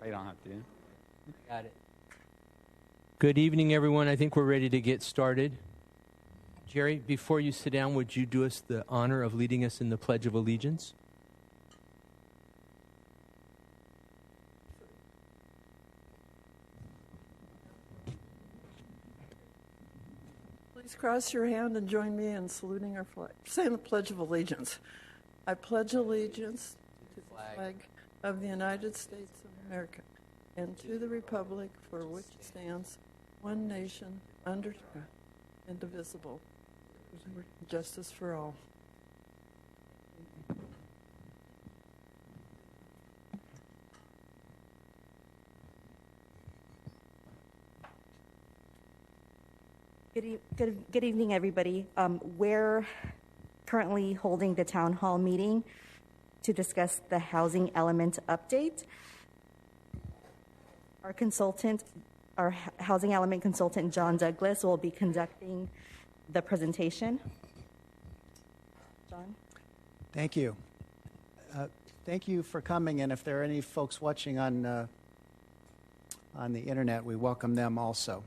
I don't have to. Got it. Good evening, everyone. I think we're ready to get started. Jerry, before you sit down, would you do us the honor of leading us in the Pledge of Allegiance? Please cross your hand and join me in saluting our flag, saying the Pledge of Allegiance. I pledge allegiance to the flag of the United States of America and to the republic for which it stands, one nation, under God, indivisible, with justice for all. Good evening, everybody. We're currently holding the town hall meeting to discuss the housing element update. Our housing element consultant, John Douglas, will be conducting the presentation. John? Thank you. Thank you for coming, and if there are any folks watching on the internet, we welcome them also.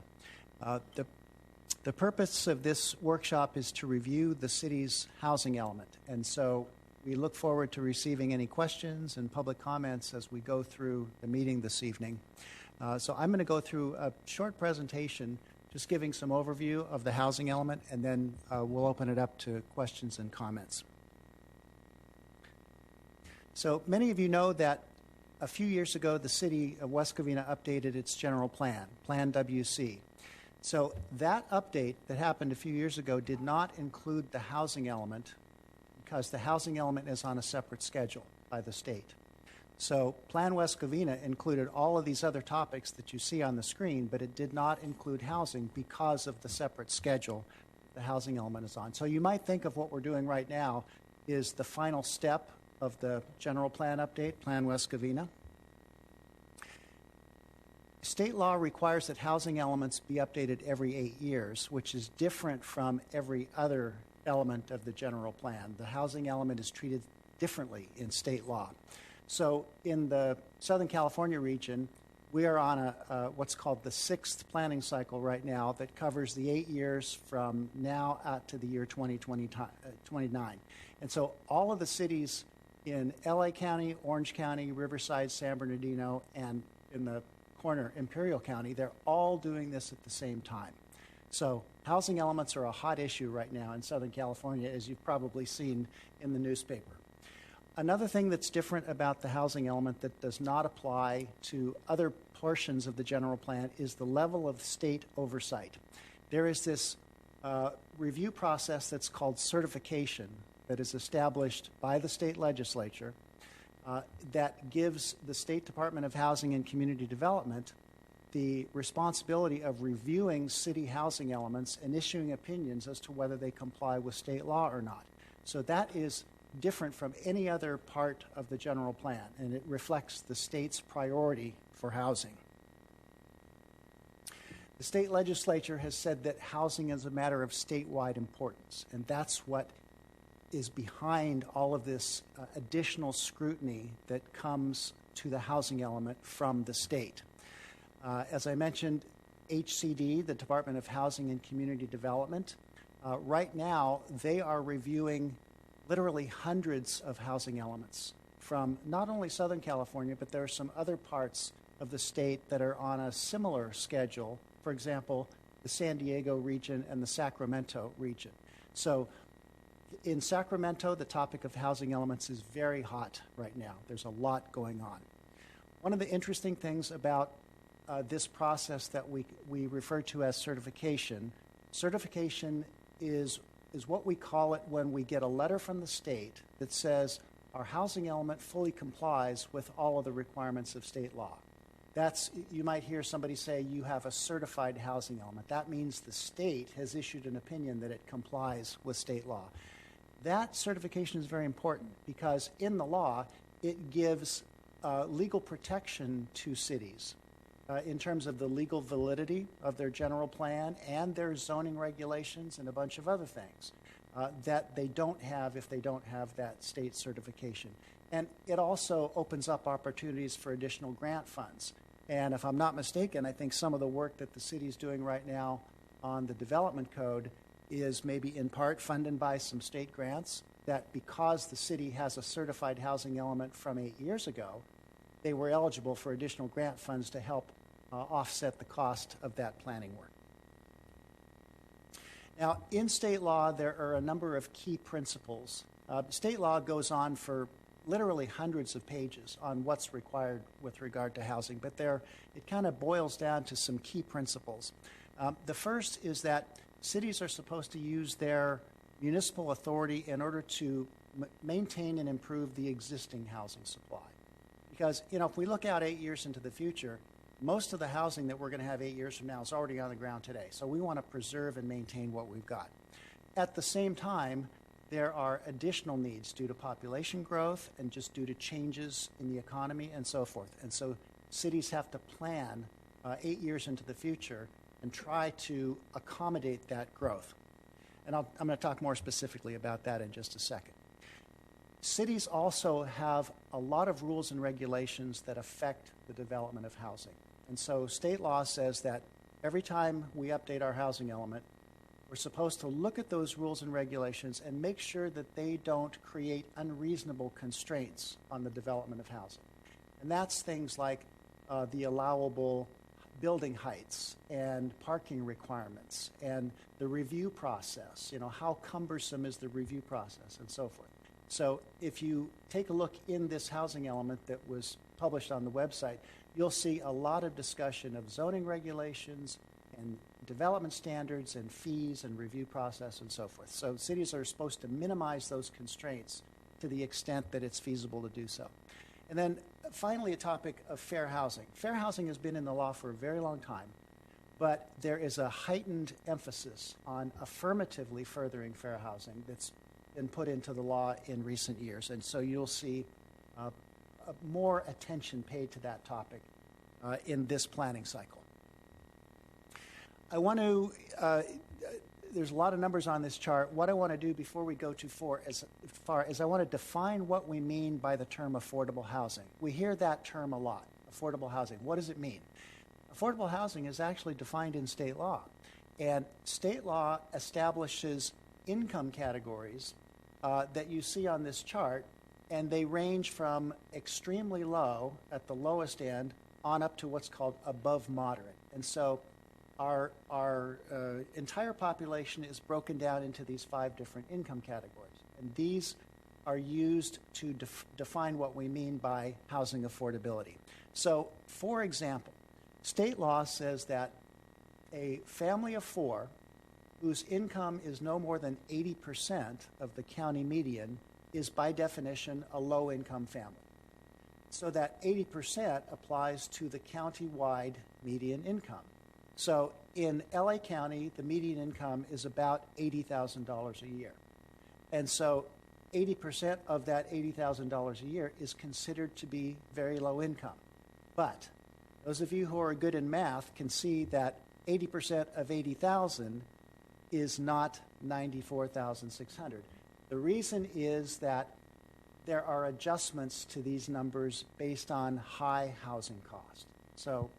The purpose of this workshop is to review the city's housing element, and so we look forward to receiving any questions and public comments as we go through the meeting this evening. So I'm going to go through a short presentation just giving some overview of the housing element, and then we'll open it up to questions and comments. So many of you know that a few years ago the city of West Covina updated its general plan, Plan WC. So that update that happened a few years ago did not include the housing element because the housing element is on a separate schedule by the state. So Plan West Covina included all of these other topics that you see on the screen, but it did not include housing because of the separate schedule the housing element is on. So you might think of what we're doing right now is the final step of the general plan update, Plan West Covina. State law requires that housing elements be updated every 8 years, which is different from every other element of the general plan. The housing element is treated differently in state law. So in the Southern California region, we are on what's called the 6th planning cycle right now that covers the 8 years from now out to the year 2029. And so all of the cities in LA County, Orange County, Riverside, San Bernardino, and in the corner, Imperial County, they're all doing this at the same time. So housing elements are a hot issue right now in Southern California, as you've probably seen in the newspaper. Another thing that's different about the housing element that does not apply to other portions of the general plan is the level of state oversight. There is this review process that's called certification that is established by the state legislature that gives the State Department of Housing and Community Development the responsibility of reviewing city housing elements and issuing opinions as to whether they comply with state law or not. So that is different from any other part of the general plan, and it reflects the state's priority for housing. The state legislature has said that housing is a matter of statewide importance, and that's what is behind all of this additional scrutiny that comes to the housing element from the state. As I mentioned, HCD, the Department of Housing and Community Development, right now they are reviewing literally hundreds of housing elements from not only Southern California, but there are some other parts of the state that are on a similar schedule. For example, the San Diego region and the Sacramento region. So in Sacramento, the topic of housing elements is very hot right now. There's a lot going on. One of the interesting things about this process that we refer to as certification is what we call it when we get a letter from the state that says our housing element fully complies with all of the requirements of state law. You might hear somebody say you have a certified housing element. That means the state has issued an opinion that it complies with state law. That certification is very important because in the law, it gives legal protection to cities in terms of the legal validity of their general plan and their zoning regulations and a bunch of other things that they don't have if they don't have that state certification. And it also opens up opportunities for additional grant funds. And if I'm not mistaken, I think some of the work that the city is doing right now on the development code is maybe in part funded by some state grants, that because the city has a certified housing element from 8 years ago, they were eligible for additional grant funds to help offset the cost of that planning work. Now, in state law, there are a number of key principles. State law goes on for literally hundreds of pages on what's required with regard to housing, but it kind of boils down to some key principles. The first is that cities are supposed to use their municipal authority in order to maintain and improve the existing housing supply. Because, if we look out 8 years into the future, most of the housing that we're going to have 8 years from now is already on the ground today. So we want to preserve and maintain what we've got. At the same time, there are additional needs due to population growth and just due to changes in the economy and so forth. And so cities have to plan 8 years into the future and try to accommodate that growth. And I'm going to talk more specifically about that in just a second. Cities also have a lot of rules and regulations that affect the development of housing. And so state law says that every time we update our housing element, we're supposed to look at those rules and regulations and make sure that they don't create unreasonable constraints on the development of housing. And that's things like the allowable building heights and parking requirements and the review process. How cumbersome is the review process and so forth. So if you take a look in this housing element that was published on the website, you'll see a lot of discussion of zoning regulations and development standards and fees and review process and so forth. So cities are supposed to minimize those constraints to the extent that it's feasible to do so. And then finally, a topic of fair housing. Fair housing has been in the law for a very long time, but there is a heightened emphasis on affirmatively furthering fair housing that's been put into the law in recent years. And so you'll see more attention paid to that topic in this planning cycle. I want to, there's a lot of numbers on this chart. What I want to do before we go too far is I want to define what we mean by the term affordable housing. We hear that term a lot, affordable housing. What does it mean? Affordable housing is actually defined in state law. And state law establishes income categories that you see on this chart, and they range from extremely low at the lowest end on up to what's called above moderate. And so our entire population is broken down into these 5 different income categories. And these are used to define what we mean by housing affordability. So, for example, state law says that a family of 4 whose income is no more than 80% of the county median is by definition a low-income family. So that 80% applies to the county-wide median income. So in LA County, the median income is about $80,000 a year. And so 80% of that $80,000 a year is considered to be very low income. But those of you who are good in math can see that 80% of 80,000 is not 94,600. The reason is that there are adjustments to these numbers based on high housing cost. So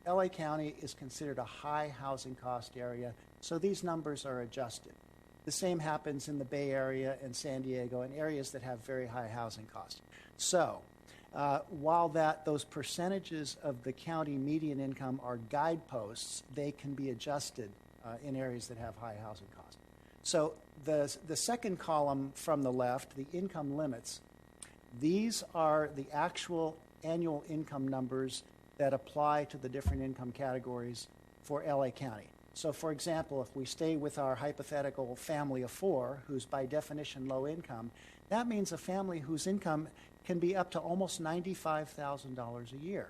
LA County is considered a high housing cost area, so these numbers are adjusted. The same happens in the Bay Area and San Diego and areas that have very high housing costs. So while those percentages of the county median income are guideposts, they can be adjusted in areas that have high housing costs. So the second column from the left, the income limits, these are the actual annual income numbers that apply to the different income categories for LA County. So for example, if we stay with our hypothetical family of 4, who's by definition low income, that means a family whose income can be up to almost $95,000 a year.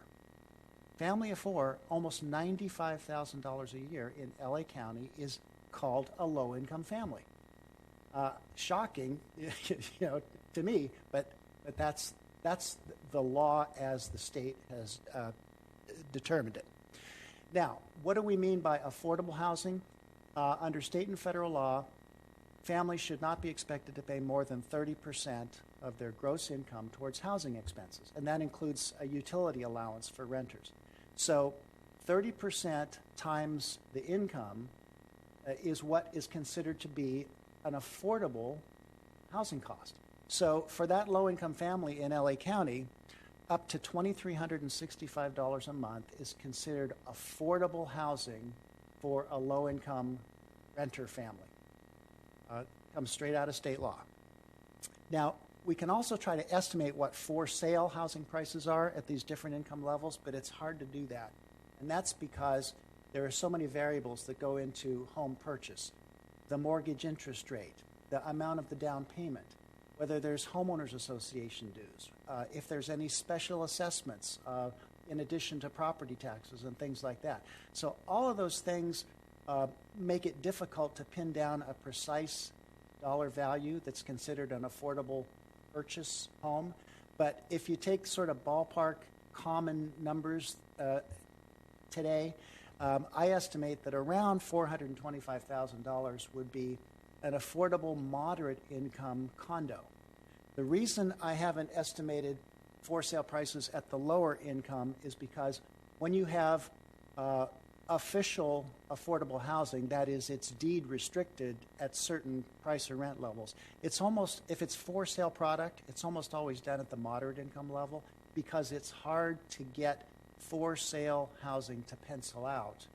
Family of 4, almost $95,000 a year in LA County is called a low-income family. Shocking, to me, but that's the law as the state has determined it. Now, what do we mean by affordable housing? Under state and federal law, families should not be expected to pay more than 30% of their gross income towards housing expenses, and that includes a utility allowance for renters. So 30% times the income is what is considered to be an affordable housing cost. So for that low-income family in LA County, up to $2,365 a month is considered affordable housing for a low-income renter family. Comes straight out of state law. Now, we can also try to estimate what for-sale housing prices are at these different income levels, but it's hard to do that. And that's because there are so many variables that go into home purchase. The mortgage interest rate, the amount of the down payment, whether there's homeowners association dues, if there's any special assessments in addition to property taxes and things like that. So all of those things make it difficult to pin down a precise dollar value that's considered an affordable purchase home. But if you take sort of ballpark common numbers today, I estimate that around $425,000 would be an affordable moderate income condo. The reason I haven't estimated for sale prices at the lower income is because when you have official affordable housing, that is, it's deed restricted at certain price or rent levels, it's almost, if it's for sale product, it's almost always done at the moderate income level because it's hard to get for sale housing to pencil out.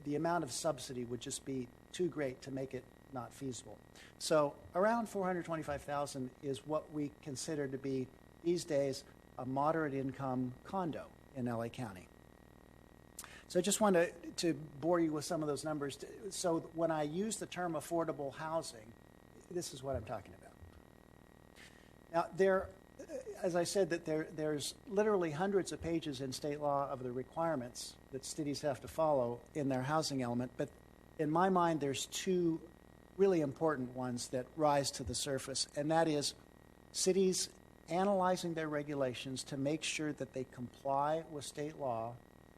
The amount of subsidy would just be too great to make it not feasible. So around $425,000 is what we consider to be these days a moderate income condo in LA County. So I just wanted to bore you with some of those numbers. So when I use the term affordable housing, this is what I'm talking about. Now, as I said, that there's literally hundreds of pages in state law of the requirements that cities have to follow in their housing element, but in my mind, there's two really important ones that rise to the surface, and that is cities analyzing their regulations to make sure that they comply with state law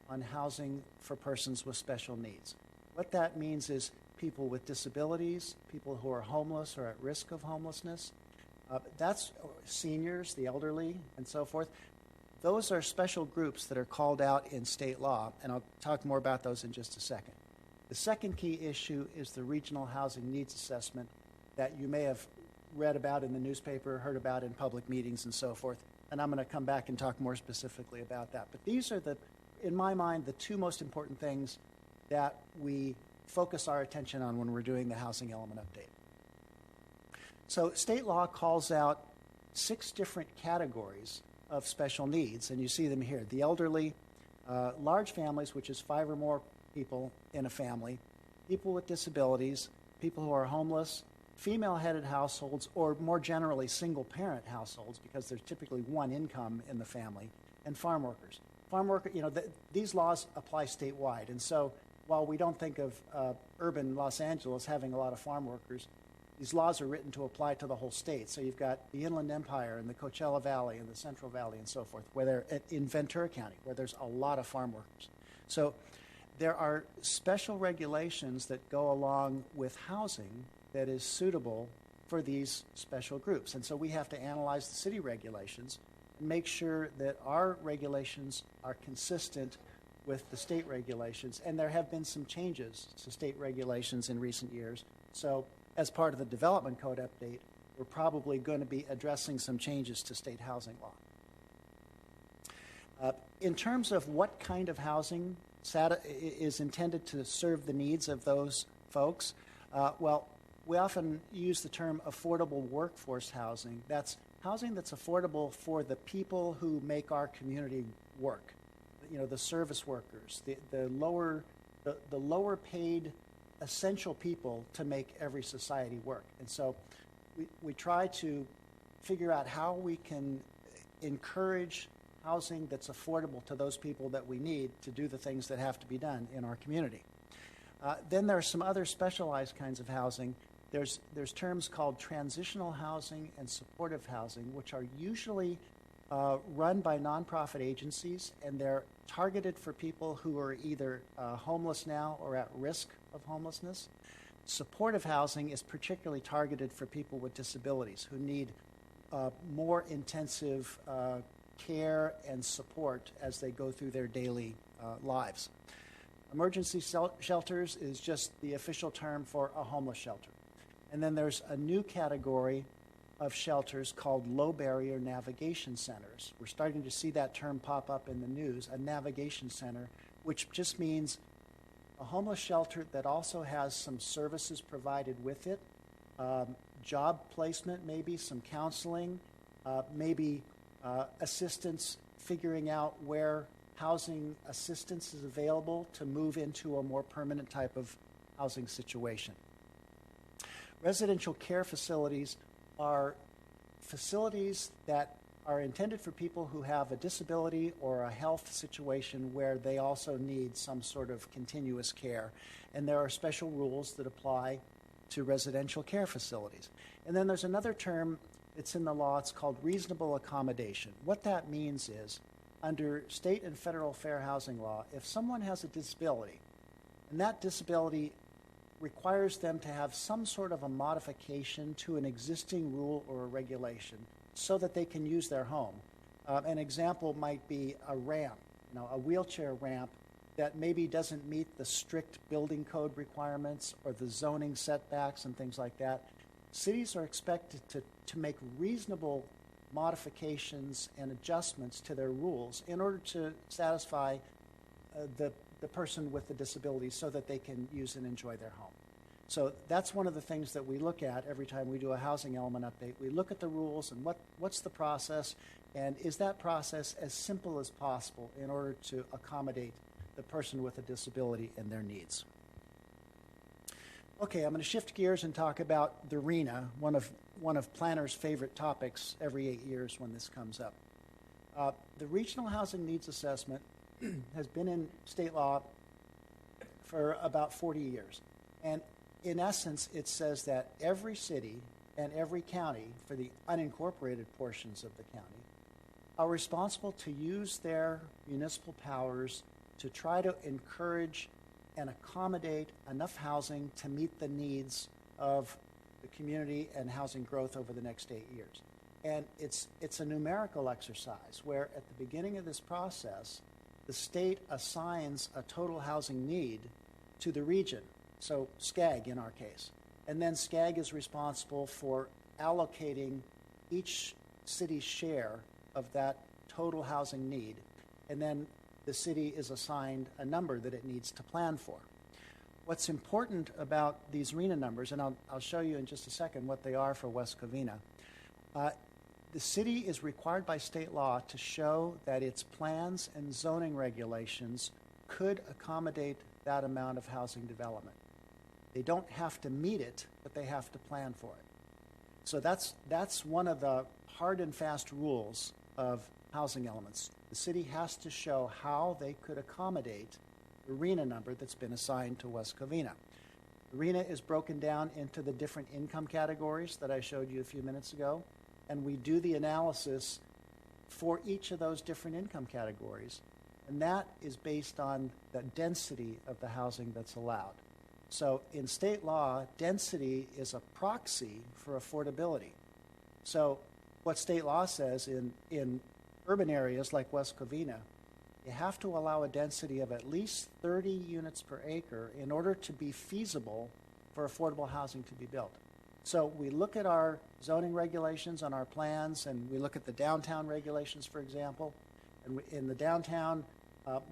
on housing for persons with special needs. What that means is people with disabilities, people who are homeless or at risk of homelessness, that's seniors, the elderly, and so forth. Those are special groups that are called out in state law, and I'll talk more about those in just a second. The second key issue is the regional housing needs assessment that you may have read about in the newspaper, heard about in public meetings, and so forth, and I'm going to come back and talk more specifically about that. But these are, in my mind, the two most important things that we focus our attention on when we're doing the housing element update. So state law calls out 6 different categories of special needs, and you see them here. The elderly, large families, which is 5 or more people in a family, people with disabilities, people who are homeless, female-headed households, or more generally single-parent households, because there's typically one income in the family, and farm workers. Farm worker, these laws apply statewide, and so while we don't think of urban Los Angeles having a lot of farm workers, these laws are written to apply to the whole state. So you've got the Inland Empire and the Coachella Valley and the Central Valley and so forth, where they're in Ventura County, where there's a lot of farm workers. So there are special regulations that go along with housing that is suitable for these special groups. And so we have to analyze the city regulations and make sure that our regulations are consistent with the state regulations. And there have been some changes to state regulations in recent years. So as part of the development code update, we're probably going to be addressing some changes to state housing law. In terms of what kind of housing is intended to serve the needs of those folks, well, we often use the term affordable workforce housing. That's housing that's affordable for the people who make our community work. The service workers, the lower paid essential people to make every society work. And so we try to figure out how we can encourage housing that's affordable to those people that we need to do the things that have to be done in our community. Then there are some other specialized kinds of housing. There's terms called transitional housing and supportive housing, which are usually run by nonprofit agencies, and they're targeted for people who are either homeless now or at risk of homelessness. Supportive housing is particularly targeted for people with disabilities who need more intensive care and support as they go through their daily lives. Emergency shelters is just the official term for a homeless shelter. And then there's a new category of shelters called low barrier navigation centers. We're starting to see that term pop up in the news, a navigation center, which just means a homeless shelter that also has some services provided with it, job placement, maybe some counseling, maybe assistance figuring out where housing assistance is available to move into a more permanent type of housing situation. Residential care facilities are facilities that are intended for people who have a disability or a health situation where they also need some sort of continuous care. And there are special rules that apply to residential care facilities. And then there's another term that's in the law. It's called reasonable accommodation. What that means is, under state and federal fair housing law, if someone has a disability, and that disability requires them to have some sort of a modification to an existing rule or a regulation so that they can use their home. An example might be a ramp, a wheelchair ramp that maybe doesn't meet the strict building code requirements or the zoning setbacks and things like that. Cities are expected to make reasonable modifications and adjustments to their rules in order to satisfy the person with the disability so that they can use and enjoy their home. So that's one of the things that we look at every time we do a housing element update. We look at the rules and what's the process, and is that process as simple as possible in order to accommodate the person with a disability and their needs. Okay, I'm going to shift gears and talk about the RHNA, one of planners' favorite topics every 8 years when this comes up. The Regional Housing Needs Assessment has been in state law for about 40 years. And in essence, it says that every city and every county, for the unincorporated portions of the county, are responsible to use their municipal powers to try to encourage and accommodate enough housing to meet the needs of the community and housing growth over the next 8 years. And it's a numerical exercise where at the beginning of this process, the state assigns a total housing need to the region, so SCAG in our case. And then SCAG is responsible for allocating each city's share of that total housing need. And then the city is assigned a number that it needs to plan for. What's important about these RHNA numbers, and I'll show you in just a second what they are for West Covina, the city is required by state law to show that its plans and zoning regulations could accommodate that amount of housing development. They don't have to meet it, but they have to plan for it. So that's one of the hard and fast rules of housing elements. The city has to show how they could accommodate the RHNA number that's been assigned to West Covina. The RHNA is broken down into the different income categories that I showed you a few minutes ago, and we do the analysis for each of those different income categories, and that is based on the density of the housing that's allowed. So in state law, density is a proxy for affordability. So what state law says in urban areas like West Covina, you have to allow a density of at least 30 units per acre in order to be feasible for affordable housing to be built. So we look at our zoning regulations on our plans, and we look at the downtown regulations, for example. And in the downtown,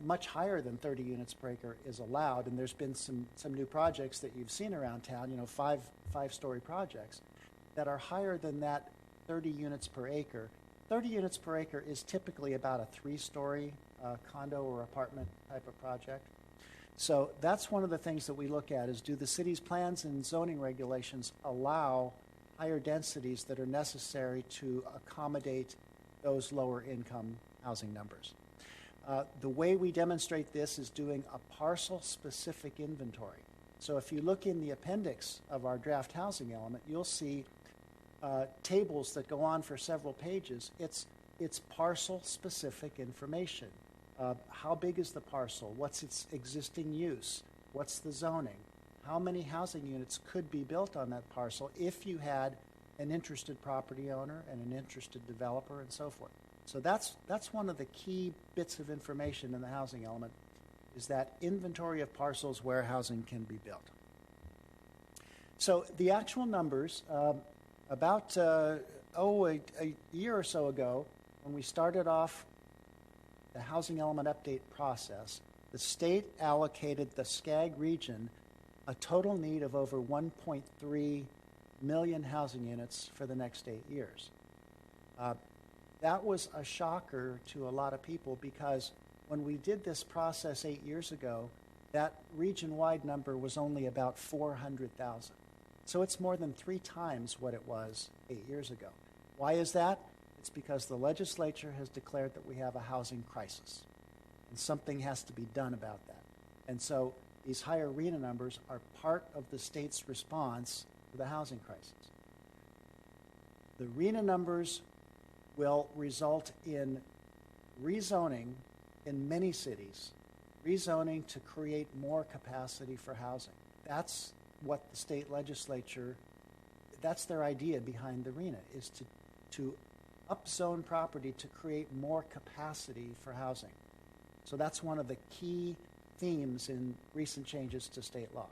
much higher than 30 units per acre is allowed, and there's been some new projects that you've seen around town, five-story projects that are higher than that 30 units per acre. 30 units per acre is typically about a 3-story condo or apartment type of project. So that's one of the things that we look at is, do the city's plans and zoning regulations allow higher densities that are necessary to accommodate those lower income housing numbers? The way we demonstrate this is doing a parcel-specific inventory. So if you look in the appendix of our draft housing element, you'll see tables that go on for several pages. It's parcel-specific information. How big is the parcel? What's its existing use? What's the zoning? How many housing units could be built on that parcel if you had an interested property owner and an interested developer and so forth. So that's one of the key bits of information in the housing element, is that inventory of parcels where housing can be built. So the actual numbers, about a year or so ago, when we started off the housing element update process, the state allocated the SCAG region a total need of over 1.3 million housing units for the next 8 years. That was a shocker to a lot of people, because when we did this process 8 years ago, that region-wide number was only about 400,000. So it's more than 3 times what it was 8 years ago. Why is that? It's because the legislature has declared that we have a housing crisis, and something has to be done about that. And so these higher RHNA numbers are part of the state's response to the housing crisis. The RHNA numbers will result in rezoning in many cities, rezoning to create more capacity for housing. That's what the state legislature, that's their idea behind the RHNA, is to upzone property to create more capacity for housing. So that's one of the key themes in recent changes to state law.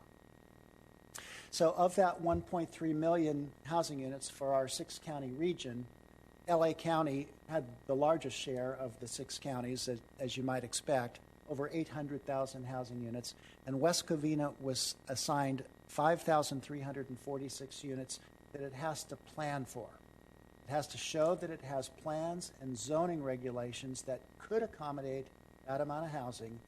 So of that 1.3 million housing units for our 6-county region, LA County had the largest share of the 6 counties, as you might expect, over 800,000 housing units, and West Covina was assigned 5,346 units that it has to plan for. It has to show that it has plans and zoning regulations that could accommodate that amount of housing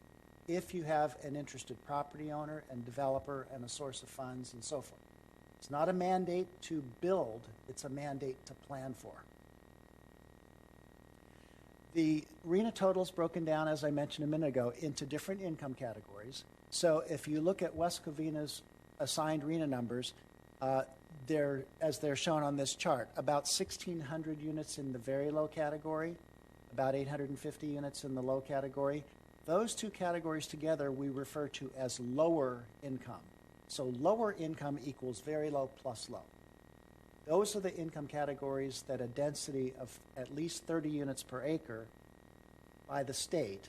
if you have an interested property owner and developer and a source of funds and so forth. It's not a mandate to build, it's a mandate to plan for. The RHNA total is broken down, as I mentioned a minute ago, into different income categories. So if you look at West Covina's assigned RHNA numbers, as they're shown on this chart, about 1,600 units in the very low category, about 850 units in the low category. Those two categories together we refer to as lower income. So lower income equals very low plus low. Those are the income categories that a density of at least 30 units per acre by the state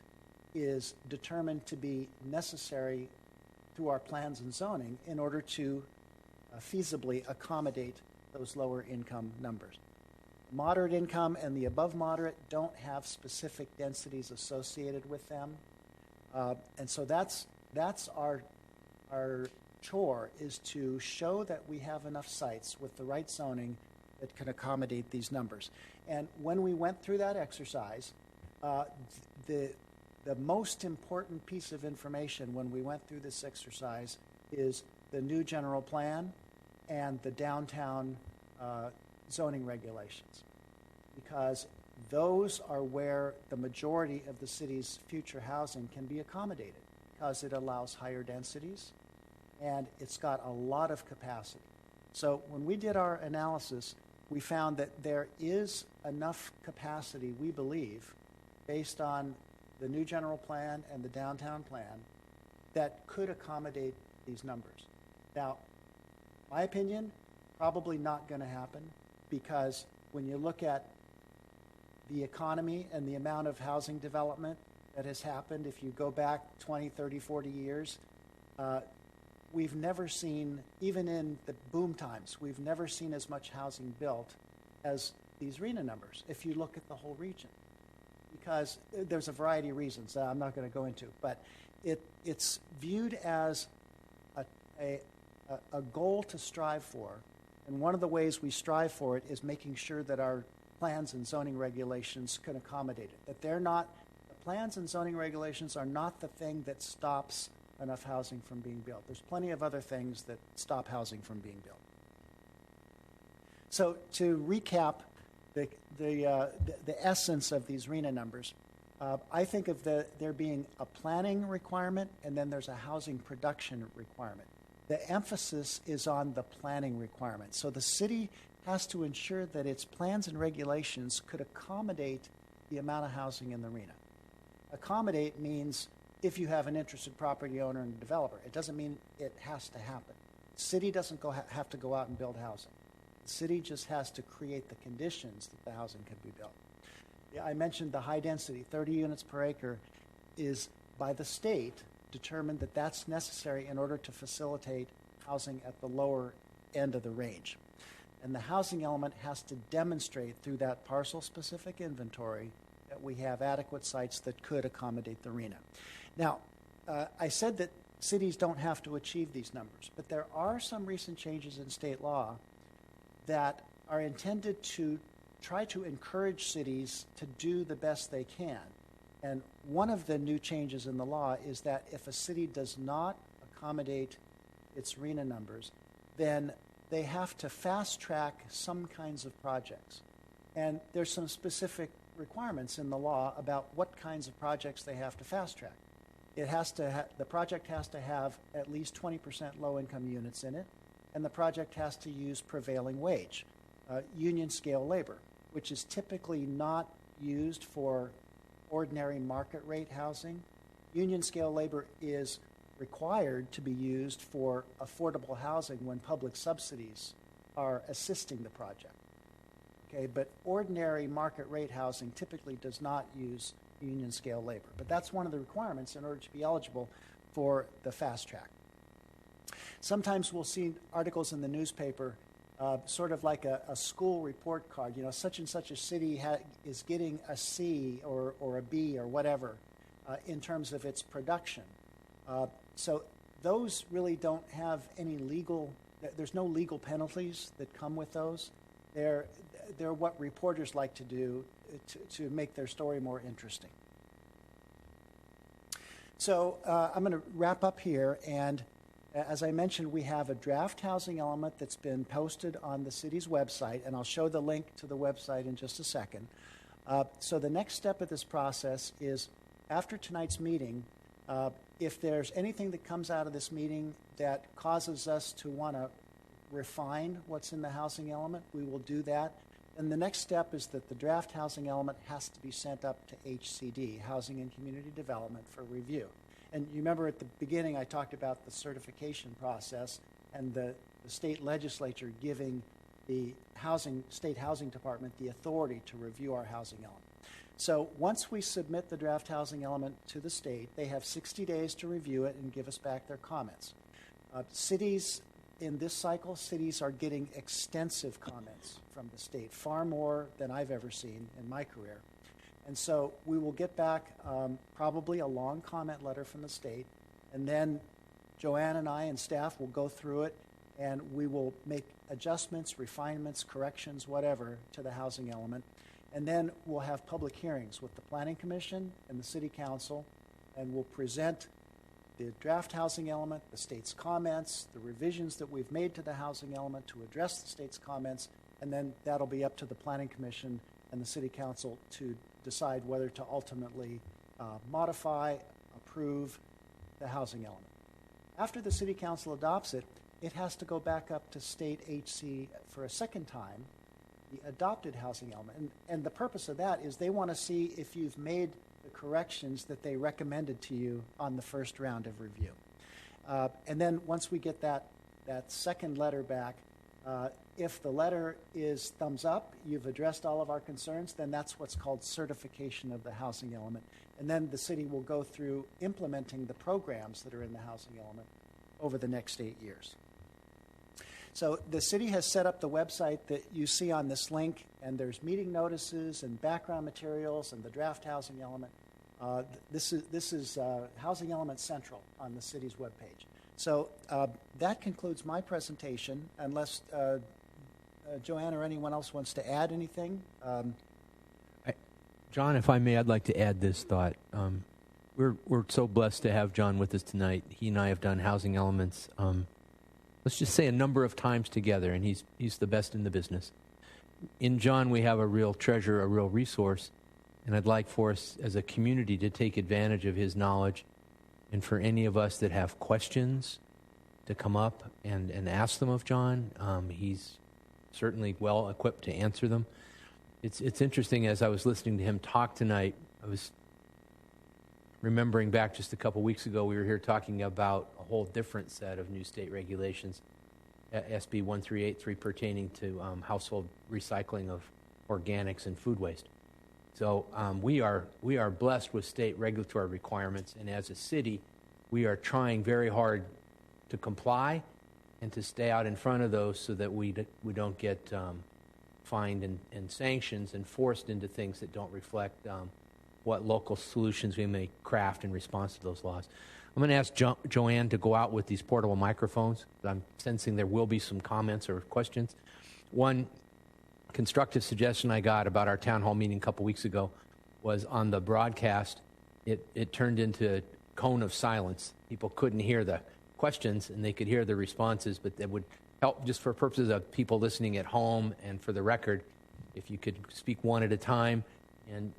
is determined to be necessary through our plans and zoning in order to feasibly accommodate those lower income numbers. Moderate income and the above moderate don't have specific densities associated with them. And so that's our chore, is to show that we have enough sites with the right zoning that can accommodate these numbers. And when we went through that exercise, the most important piece of information when we went through this exercise is the new general plan and the downtown zoning regulations, because those are where the majority of the city's future housing can be accommodated, because it allows higher densities and it's got a lot of capacity. So when we did our analysis, we found that there is enough capacity, we believe, based on the new general plan and the downtown plan, that could accommodate these numbers. Now, my opinion, probably not going to happen, because when you look at the economy and the amount of housing development that has happened, if you go back 20, 30, 40 years, we've never seen, even in the boom times, we've never seen as much housing built as these RHNA numbers, if you look at the whole region. Because there's a variety of reasons that I'm not going to go into, but it's viewed as a goal to strive for. And one of the ways we strive for it is making sure that our plans and zoning regulations can accommodate it. That they're not, the plans and zoning regulations are not the thing that stops enough housing from being built. There's plenty of other things that stop housing from being built. So to recap the essence of these RHNA numbers, I think of there being a planning requirement, and then there's a housing production requirement. The emphasis is on the planning requirement. So the city has to ensure that its plans and regulations could accommodate the amount of housing in the RHNA. Accommodate means if you have an interested property owner and developer. It doesn't mean it has to happen. The city doesn't have to go out and build housing. The city just has to create the conditions that the housing can be built. Yeah, I mentioned the high density, 30 units per acre, is by the state determined that that's necessary in order to facilitate housing at the lower end of the range. And the housing element has to demonstrate through that parcel-specific inventory that we have adequate sites that could accommodate the RHNA. Now, I said that cities don't have to achieve these numbers, but there are some recent changes in state law that are intended to try to encourage cities to do the best they can. And one of the new changes in the law is that if a city does not accommodate its RHNA numbers, then they have to fast track some kinds of projects. And there's some specific requirements in the law about what kinds of projects they have to fast track. It has to the project has to have at least 20% low-income units in it, and the project has to use prevailing wage, union scale labor, which is typically not used for ordinary market rate housing. Union scale labor is required to be used for affordable housing when public subsidies are assisting the project. Okay, but ordinary market rate housing typically does not use union scale labor. But that's one of the requirements in order to be eligible for the fast track. Sometimes we'll see articles in the newspaper sort of like a school report card. You know, such and such a city is getting a C or a B or whatever in terms of its production. So those really don't have any legal, there's no legal penalties that come with those. They're what reporters like to do to make their story more interesting. So I'm going to wrap up here, and as I mentioned, we have a draft housing element that's been posted on the city's website, and I'll show the link to the website in just a second. So the next step of this process is, after tonight's meeting, if there's anything that comes out of this meeting that causes us to want to refine what's in the housing element, we will do that. And the next step is that the draft housing element has to be sent up to HCD, Housing and Community Development, for review. And you remember at the beginning I talked about the certification process and the state legislature giving the state housing department the authority to review our housing element. So once we submit the draft housing element to the state, they have 60 days to review it and give us back their comments. Cities, in this cycle, cities are getting extensive comments from the state, far more than I've ever seen in my career. And so we will get back probably a long comment letter from the state, and then Joanne and I and staff will go through it, and we will make adjustments, refinements, corrections, whatever, to the housing element. And then we'll have public hearings with the Planning Commission and the City Council, and we'll present the draft housing element, the state's comments, the revisions that we've made to the housing element to address the state's comments, and then that'll be up to the Planning Commission and the City Council to decide whether to ultimately modify, approve the housing element. After the City Council adopts it, it has to go back up to State HC for a second time, the adopted housing element. And the purpose of that is they want to see if you've made the corrections that they recommended to you on the first round of review. And then once we get that second letter back, if the letter is thumbs up, you've addressed all of our concerns, then that's what's called certification of the housing element. And then the city will go through implementing the programs that are in the housing element over the next 8 years. So the city has set up the website that you see on this link, and there's meeting notices and background materials and the draft housing element. This is Housing Element Central on the city's webpage. So that concludes my presentation, unless Joanne or anyone else wants to add anything. John, if I may, I'd like to add this thought. We're so blessed to have John with us tonight. He and I have done housing elements, let's just say a number of times together, and he's the best in the business. In John, we have a real treasure, a real resource, and I'd like for us as a community to take advantage of his knowledge, and for any of us that have questions to come up and ask them of John. He's certainly well equipped to answer them. It's interesting, as I was listening to him talk tonight, I was remembering back just a couple weeks ago, we were here talking about a whole different set of new state regulations. SB 1383 pertaining to household recycling of organics and food waste. So we are blessed with state regulatory requirements, and as a city, we are trying very hard to comply and to stay out in front of those so that we don't get fined and sanctions and forced into things that don't reflect what local solutions we may craft in response to those laws. I'm going to ask Joanne to go out with these portable microphones. I'm sensing there will be some comments or questions. One constructive suggestion I got about our town hall meeting a couple weeks ago was on the broadcast, it turned into a cone of silence. People couldn't hear the questions and they could hear the responses, but that would help just for purposes of people listening at home and for the record, if you could speak one at a time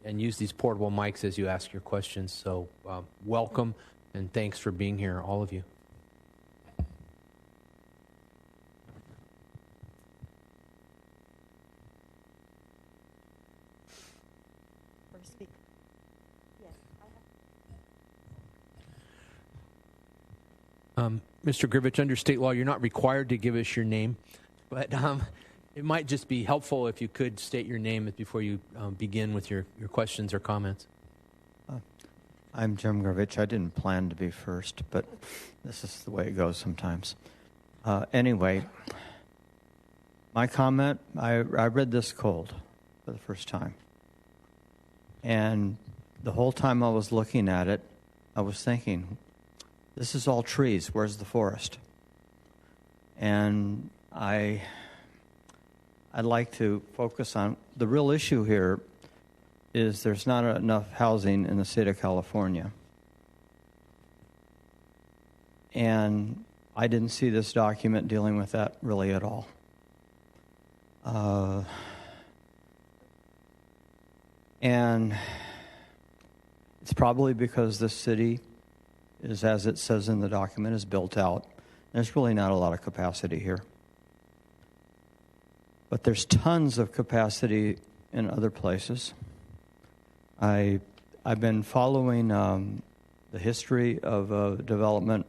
and use these portable mics as you ask your questions. So welcome and thanks for being here, all of you. Mr. Grivich, under state law, you're not required to give us your name, but it might just be helpful if you could state your name before you begin with your questions or comments. I'm Jim Grivich. I didn't plan to be first, but this is the way it goes sometimes. Anyway, my comment, I read this cold for the first time. And the whole time I was looking at it, I was thinking, this is all trees. Where's the forest? And I'd like to focus on the real issue here is there's not enough housing in the state of California. And I didn't see this document dealing with that really at all. And it's probably because this city is, as it says in the document, is built out. There's really not a lot of capacity here. But there's tons of capacity in other places. I've been following the history of a development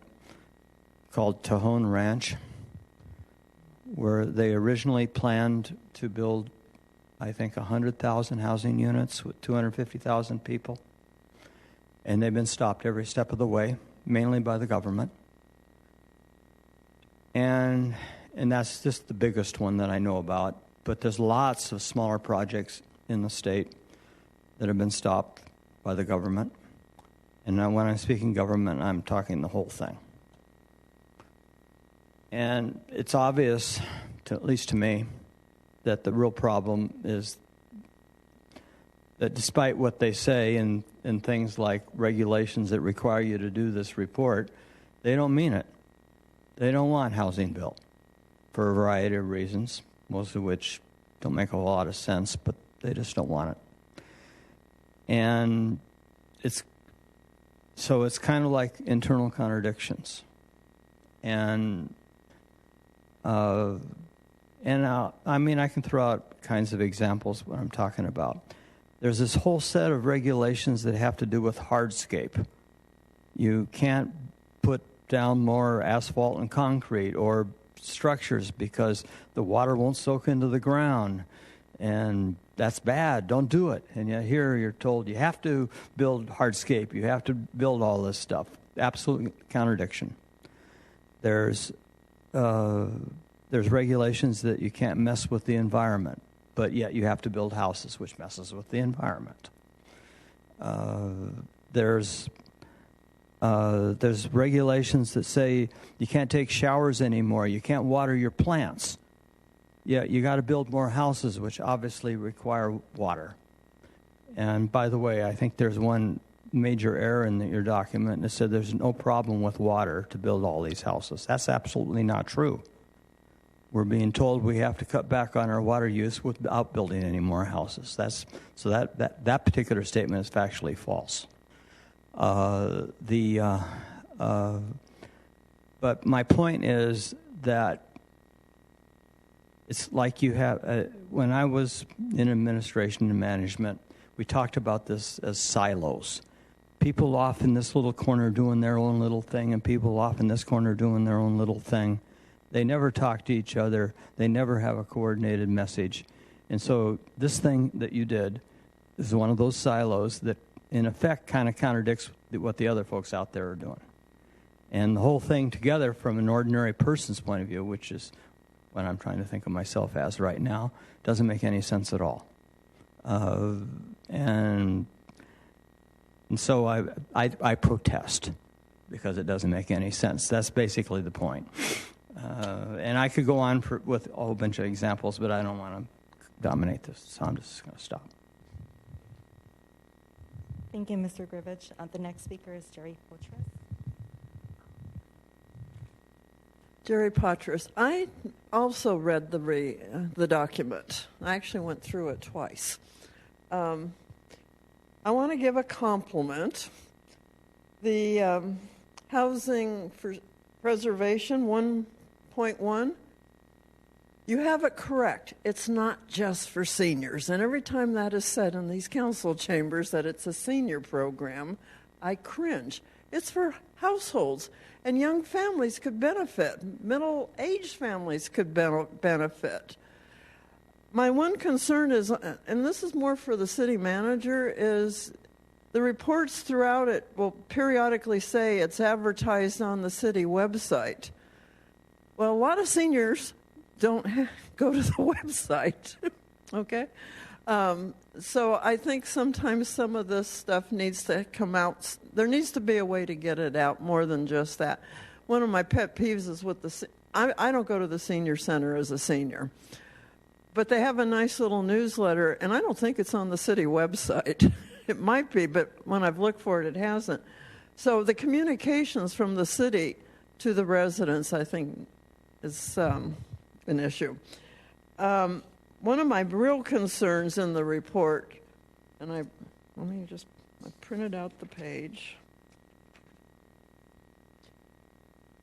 called Tohon Ranch, where they originally planned to build, I think, 100,000 housing units with 250,000 people. And they've been stopped every step of the way, mainly by the government. And that's just the biggest one that I know about. But there's lots of smaller projects in the state that have been stopped by the government. And now when I'm speaking government, I'm talking the whole thing. And it's obvious, at least to me, that the real problem is that despite what they say in things like regulations that require you to do this report, they don't mean it. They don't want housing built for a variety of reasons, most of which don't make a whole lot of sense, but they just don't want it. And it's kind of like internal contradictions. And I can throw out kinds of examples what I'm talking about. There's this whole set of regulations that have to do with hardscape. You can't put down more asphalt and concrete or structures because the water won't soak into the ground. And that's bad. Don't do it. And yet here you're told you have to build hardscape. You have to build all this stuff. Absolute contradiction. There's regulations that you can't mess with the environment, but yet you have to build houses, which messes with the environment. There's regulations that say you can't take showers anymore. You can't water your plants. Yeah, you got to build more houses, which obviously require water. And by the way, I think there's one major error in your document that said there's no problem with water to build all these houses. That's absolutely not true. We're being told we have to cut back on our water use without building any more houses. That particular statement is factually false. But my point is that it's like you have, when I was in administration and management, we talked about this as silos. People off in this little corner doing their own little thing, and people off in this corner doing their own little thing. They never talk to each other. They never have a coordinated message. And so this thing that you did is one of those silos that, in effect, kind of contradicts what the other folks out there are doing. And the whole thing together, from an ordinary person's point of view, which is what I'm trying to think of myself as right now, doesn't make any sense at all. And so I protest because it doesn't make any sense. That's basically the point. And I could go on with a whole bunch of examples, but I don't want to dominate this, so I'm just going to stop. Thank you, Mr. Grivich. The next speaker is Jerry Potras. Jerry Potras. I also read the document. I actually went through it twice. I want to give a compliment. The housing for preservation 1.1, you have it correct. It's not just for seniors. And every time that is said in these council chambers that it's a senior program, I cringe. It's for households. And young families could benefit. Middle-aged families could benefit. My one concern is, and this is more for the city manager, is the reports throughout it will periodically say it's advertised on the city website. Well, a lot of seniors don't go to the website, okay? So I think sometimes some of this stuff needs to come out. There needs to be a way to get it out more than just that. One of my pet peeves is with I don't go to the senior center as a senior, but they have a nice little newsletter, and I don't think it's on the city website. It might be, but when I've looked for it, it hasn't. So the communications from the city to the residents, I think, is an issue. One of my real concerns in the report, and I printed out the page.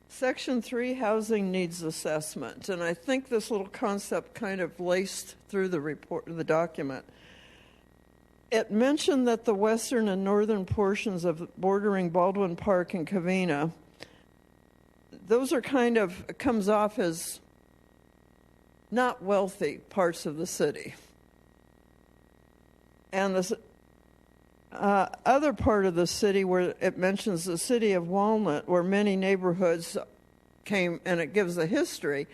Section 3, housing needs assessment, and I think this little concept kind of laced through the report, the document. It mentioned that the western and northern portions of bordering Baldwin Park and Covina, those are comes off as not wealthy parts of the city. And the other part of the city where it mentions the city of Walnut, where many neighborhoods came, and it gives the history,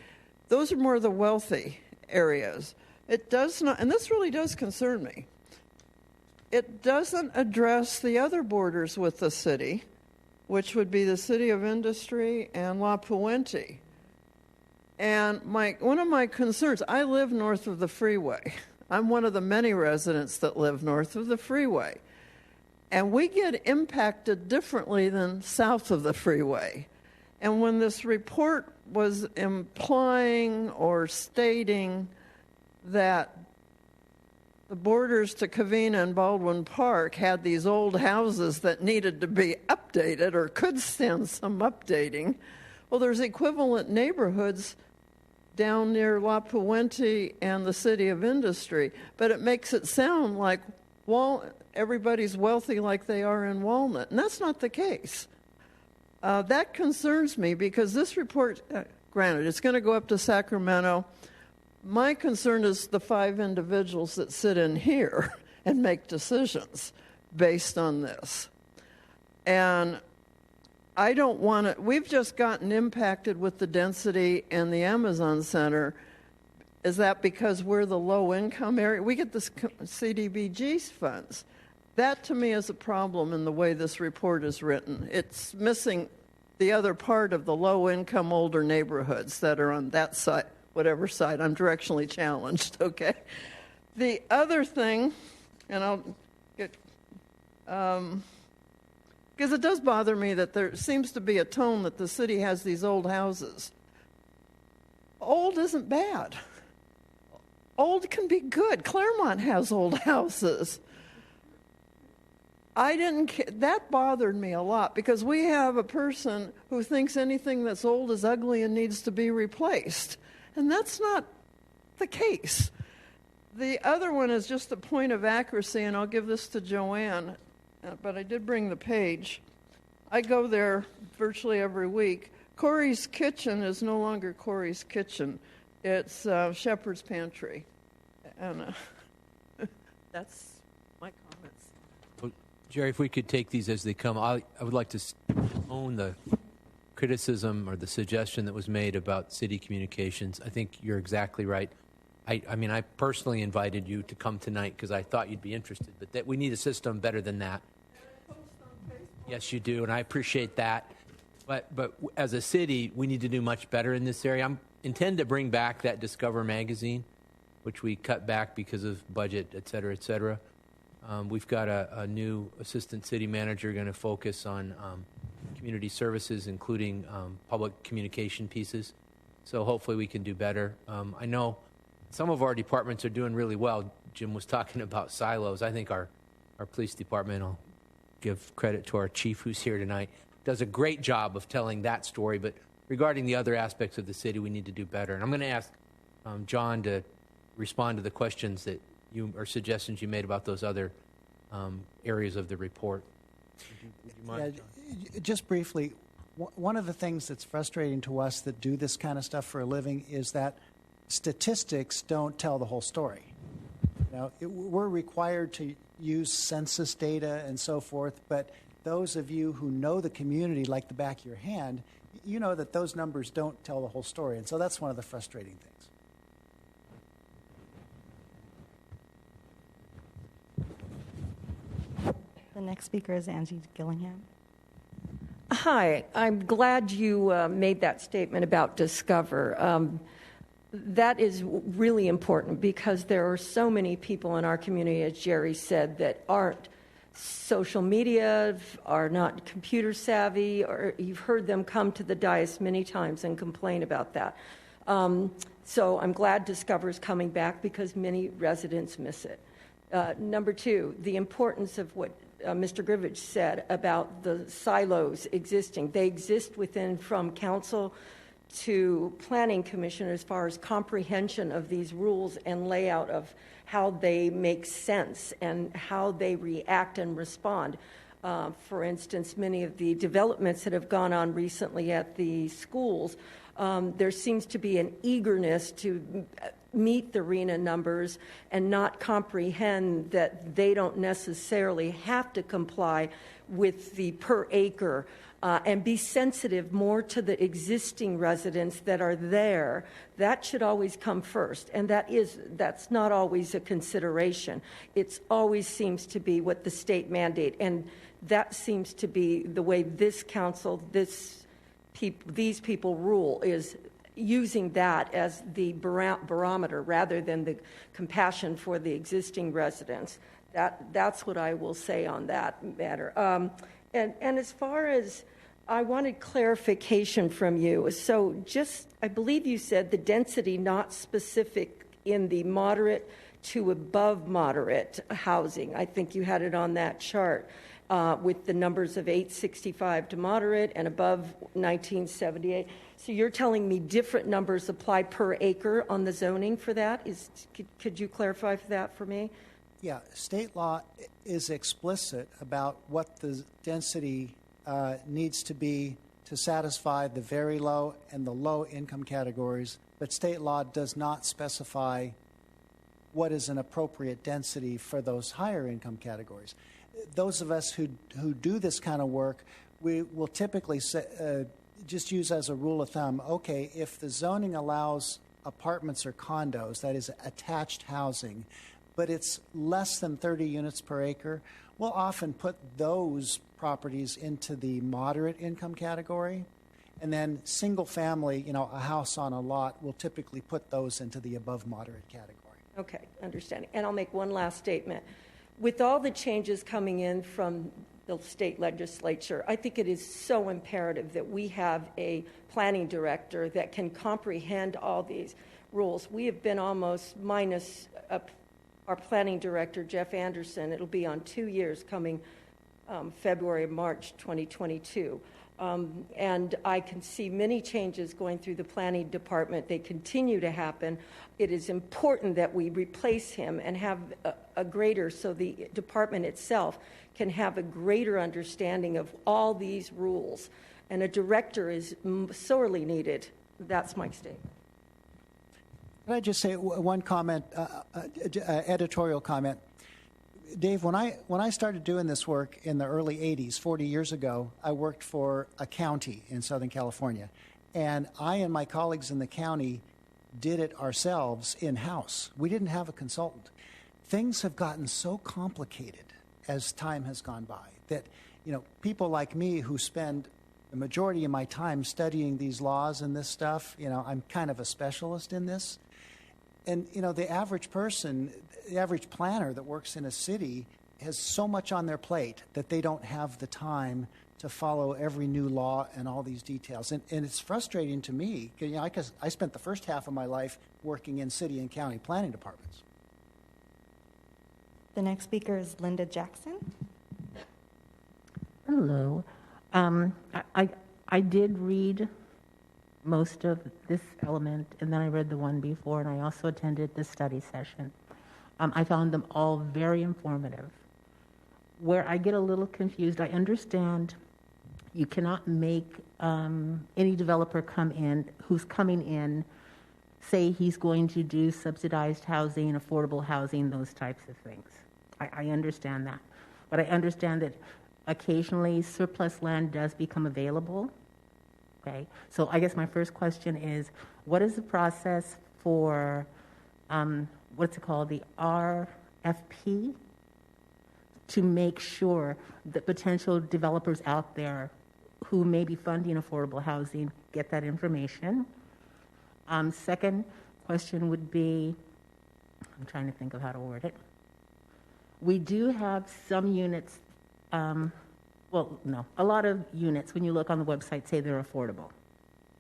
those are more the wealthy areas. It does not, and this really does concern me, it doesn't address the other borders with the city, which would be the City of Industry and La Puente. And one of my concerns, I live north of the freeway. I'm one of the many residents that live north of the freeway. And we get impacted differently than south of the freeway. And when this report was implying or stating that the borders to Covina and Baldwin Park had these old houses that needed to be updated or could stand some updating, well, there's equivalent neighborhoods down near La Puente and the City of Industry, but it makes it sound like everybody's wealthy like they are in Walnut, and that's not the case. That concerns me because this report, granted, it's going to go up to Sacramento. My concern is the 5 individuals that sit in here and make decisions based on this. And I don't want to, we've just gotten impacted with the density and the Amazon Center. Is that because we're the low-income area? We get the CDBG funds. That, to me, is a problem in the way this report is written. It's missing the other part of the low-income older neighborhoods that are on that side, whatever side. I'm directionally challenged, okay? The other thing, and I'll get, because it does bother me that there seems to be a tone that the city has these old houses. Old isn't bad. Old can be good. Claremont has old houses. That bothered me a lot because we have a person who thinks anything that's old is ugly and needs to be replaced. And that's not the case. The other one is just a point of accuracy, and I'll give this to Joanne, but I did bring the page. I go there virtually every week. Corey's Kitchen is no longer Corey's Kitchen. It's Shepherd's Pantry. And that's my comments. Well, Jerry, if we could take these as they come, I would like to own the criticism or the suggestion that was made about city communications. I think you're exactly right. I mean, I personally invited you to come tonight because I thought you'd be interested, but that we need a system better than that. Yes, you do, and I appreciate that. But as a city, we need to do much better in this area. I intend to bring back that Discover magazine, which we cut back because of budget, et cetera, et cetera. We've got a new assistant city manager going to focus on community services, including public communication pieces. So hopefully we can do better. I know some of our departments are doing really well. Jim was talking about silos. I think our police department, I'll give credit to our chief who's here tonight, does a great job of telling that story. But regarding the other aspects of the city, we need to do better. And I'm going to ask John to respond to the questions that or suggestions you made about those other areas of the report. Would you mind, John? Just briefly, one of the things that's frustrating to us that do this kind of stuff for a living is that statistics don't tell the whole story. Now, we're required to use census data and so forth, but those of you who know the community like the back of your hand, you know that those numbers don't tell the whole story. And so that's one of the frustrating things. The next speaker is Angie Gillingham. Hi, I'm glad you made that statement about Discover. That is really important because there are so many people in our community, as Jerry said, that aren't social media, are not computer savvy, or you've heard them come to the dais many times and complain about that. So I'm glad Discover's coming back because many residents miss it. Number two, the importance of what Mr. Grivich said about the silos existing. They exist within from council to planning commission as far as comprehension of these rules and layout of how they make sense and how they react and respond. For instance, many of the developments that have gone on recently at the schools, there seems to be an eagerness to meet the RENA numbers and not comprehend that they don't necessarily have to comply with the per acre and be sensitive more to the existing residents that are there. That should always come first, and that's not always a consideration. It always seems to be what the state mandate, and that seems to be the way this council, these people rule, is using that as the barometer rather than the compassion for the existing residents. That's what I will say on that matter. And as far as I wanted clarification from you. So I believe you said the density not specific in the moderate to above moderate housing. I think you had it on that chart with the numbers of 865 to moderate and above 1978. So you're telling me different numbers apply per acre on the zoning for that? Could you clarify that for me? Yeah, state law is explicit about what the density needs to be to satisfy the very low and the low income categories, but state law does not specify what is an appropriate density for those higher income categories. Those of us who do this kind of work, we will typically just use as a rule of thumb, okay, if the zoning allows apartments or condos, that is attached housing, but it's less than 30 units per acre, we'll often put those properties into the moderate income category. And then single family, a house on a lot, we'll typically put those into the above moderate category. Okay, understanding. And I'll make one last statement. With all the changes coming in from the state legislature, I think it is so imperative that we have a planning director that can comprehend all these rules. We have been almost minus our planning director, Jeff Anderson. It'll be on 2 years coming February, March 2022. And I can see many changes going through the planning department. They continue to happen. It is important that we replace him and have a greater, so the department itself can have a greater understanding of all these rules. And a director is sorely needed. That's my statement. Can I just say one comment, editorial comment? Dave, when I started doing this work in the early 80s, 40 years ago, I worked for a county in Southern California. And I and my colleagues in the county did it ourselves in-house. We didn't have a consultant. Things have gotten so complicated as time has gone by that, people like me who spend the majority of my time studying these laws and this stuff, I'm kind of a specialist in this. And, the average person, the average planner that works in a city has so much on their plate that they don't have the time to follow every new law and all these details. And it's frustrating to me, because I spent the first half of my life working in city and county planning departments. The next speaker is Linda Jackson. Hello. I did read most of this element, and then I read the one before, and I also attended the study session. I found them all very informative. Where I get a little confused, I understand you cannot make any developer who's coming in, say he's going to do subsidized housing, affordable housing, those types of things. I understand that. But I understand that occasionally surplus land does become available. Okay, so I guess my first question is, what is the process for, what's it called, the RFP, to make sure that potential developers out there who may be funding affordable housing get that information? Second question would be, I'm trying to think of how to word it. We do have some units, a lot of units, when you look on the website, say they're affordable.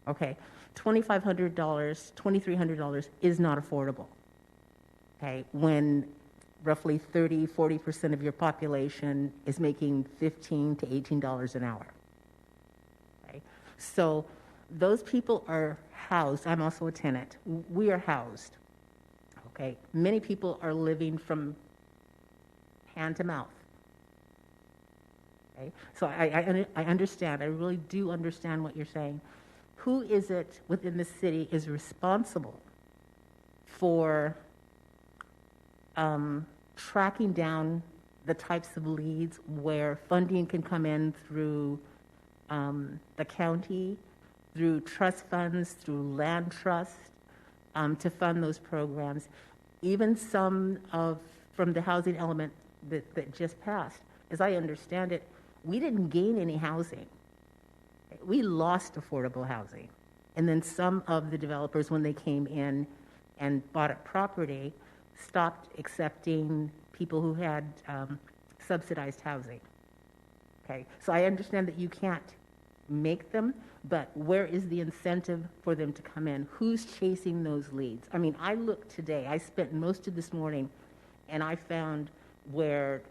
Okay, $2,500, $2,300 is not affordable. Okay, when roughly 30, 40% of your population is making $15 to $18 an hour. Okay, so those people are housed. I'm also a tenant. We are housed. Okay, many people are living from hand to mouth. Okay? So I understand. I really do understand what you're saying. Who is it within the city is responsible for tracking down the types of leads where funding can come in through the county, through trust funds, through land trust, to fund those programs? Even some from the housing element that just passed, as I understand it, we didn't gain any housing. We lost affordable housing. And then some of the developers, when they came in and bought up property, stopped accepting people who had subsidized housing. Okay, so I understand that you can't make them, but where is the incentive for them to come in? Who's chasing those leads? I mean, I looked today, I spent most of this morning, and I found where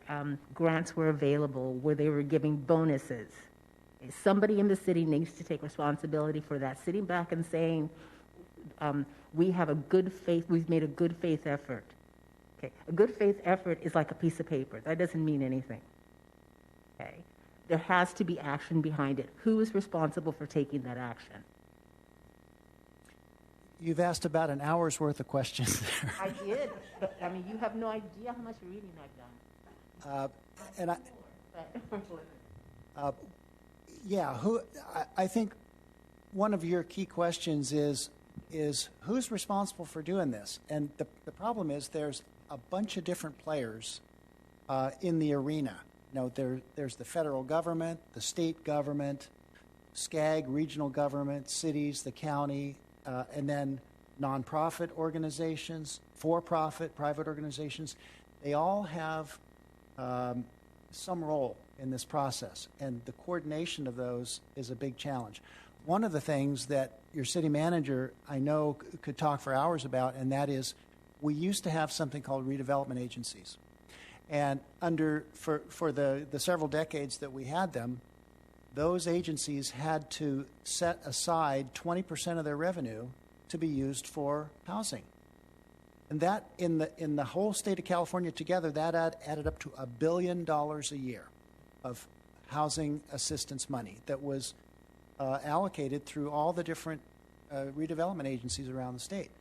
grants were available, where they were giving bonuses. Somebody in the city needs to take responsibility for that, sitting back and saying, we've made a good faith effort. Okay, a good faith effort is like a piece of paper. That doesn't mean anything. Okay, there has to be action behind it. Who is responsible for taking that action? You've asked about an hour's worth of questions there. I did, but I mean, you have no idea how much reading I've done. I think one of your key questions is who's responsible for doing this? And the problem is there's a bunch of different players in the arena. There's the federal government, the state government, SCAG, regional government, cities, the county, and then nonprofit organizations, for-profit, private organizations. They all have some role in this process, and the coordination of those is a big challenge. One of the things that your city manager, I know, could talk for hours about, and that is we used to have something called redevelopment agencies. And for the several decades that we had them, those agencies had to set aside 20% of their revenue to be used for housing. And that, in the whole state of California together, that added up to $1 billion a year of housing assistance money that was allocated through all the different redevelopment agencies around the state.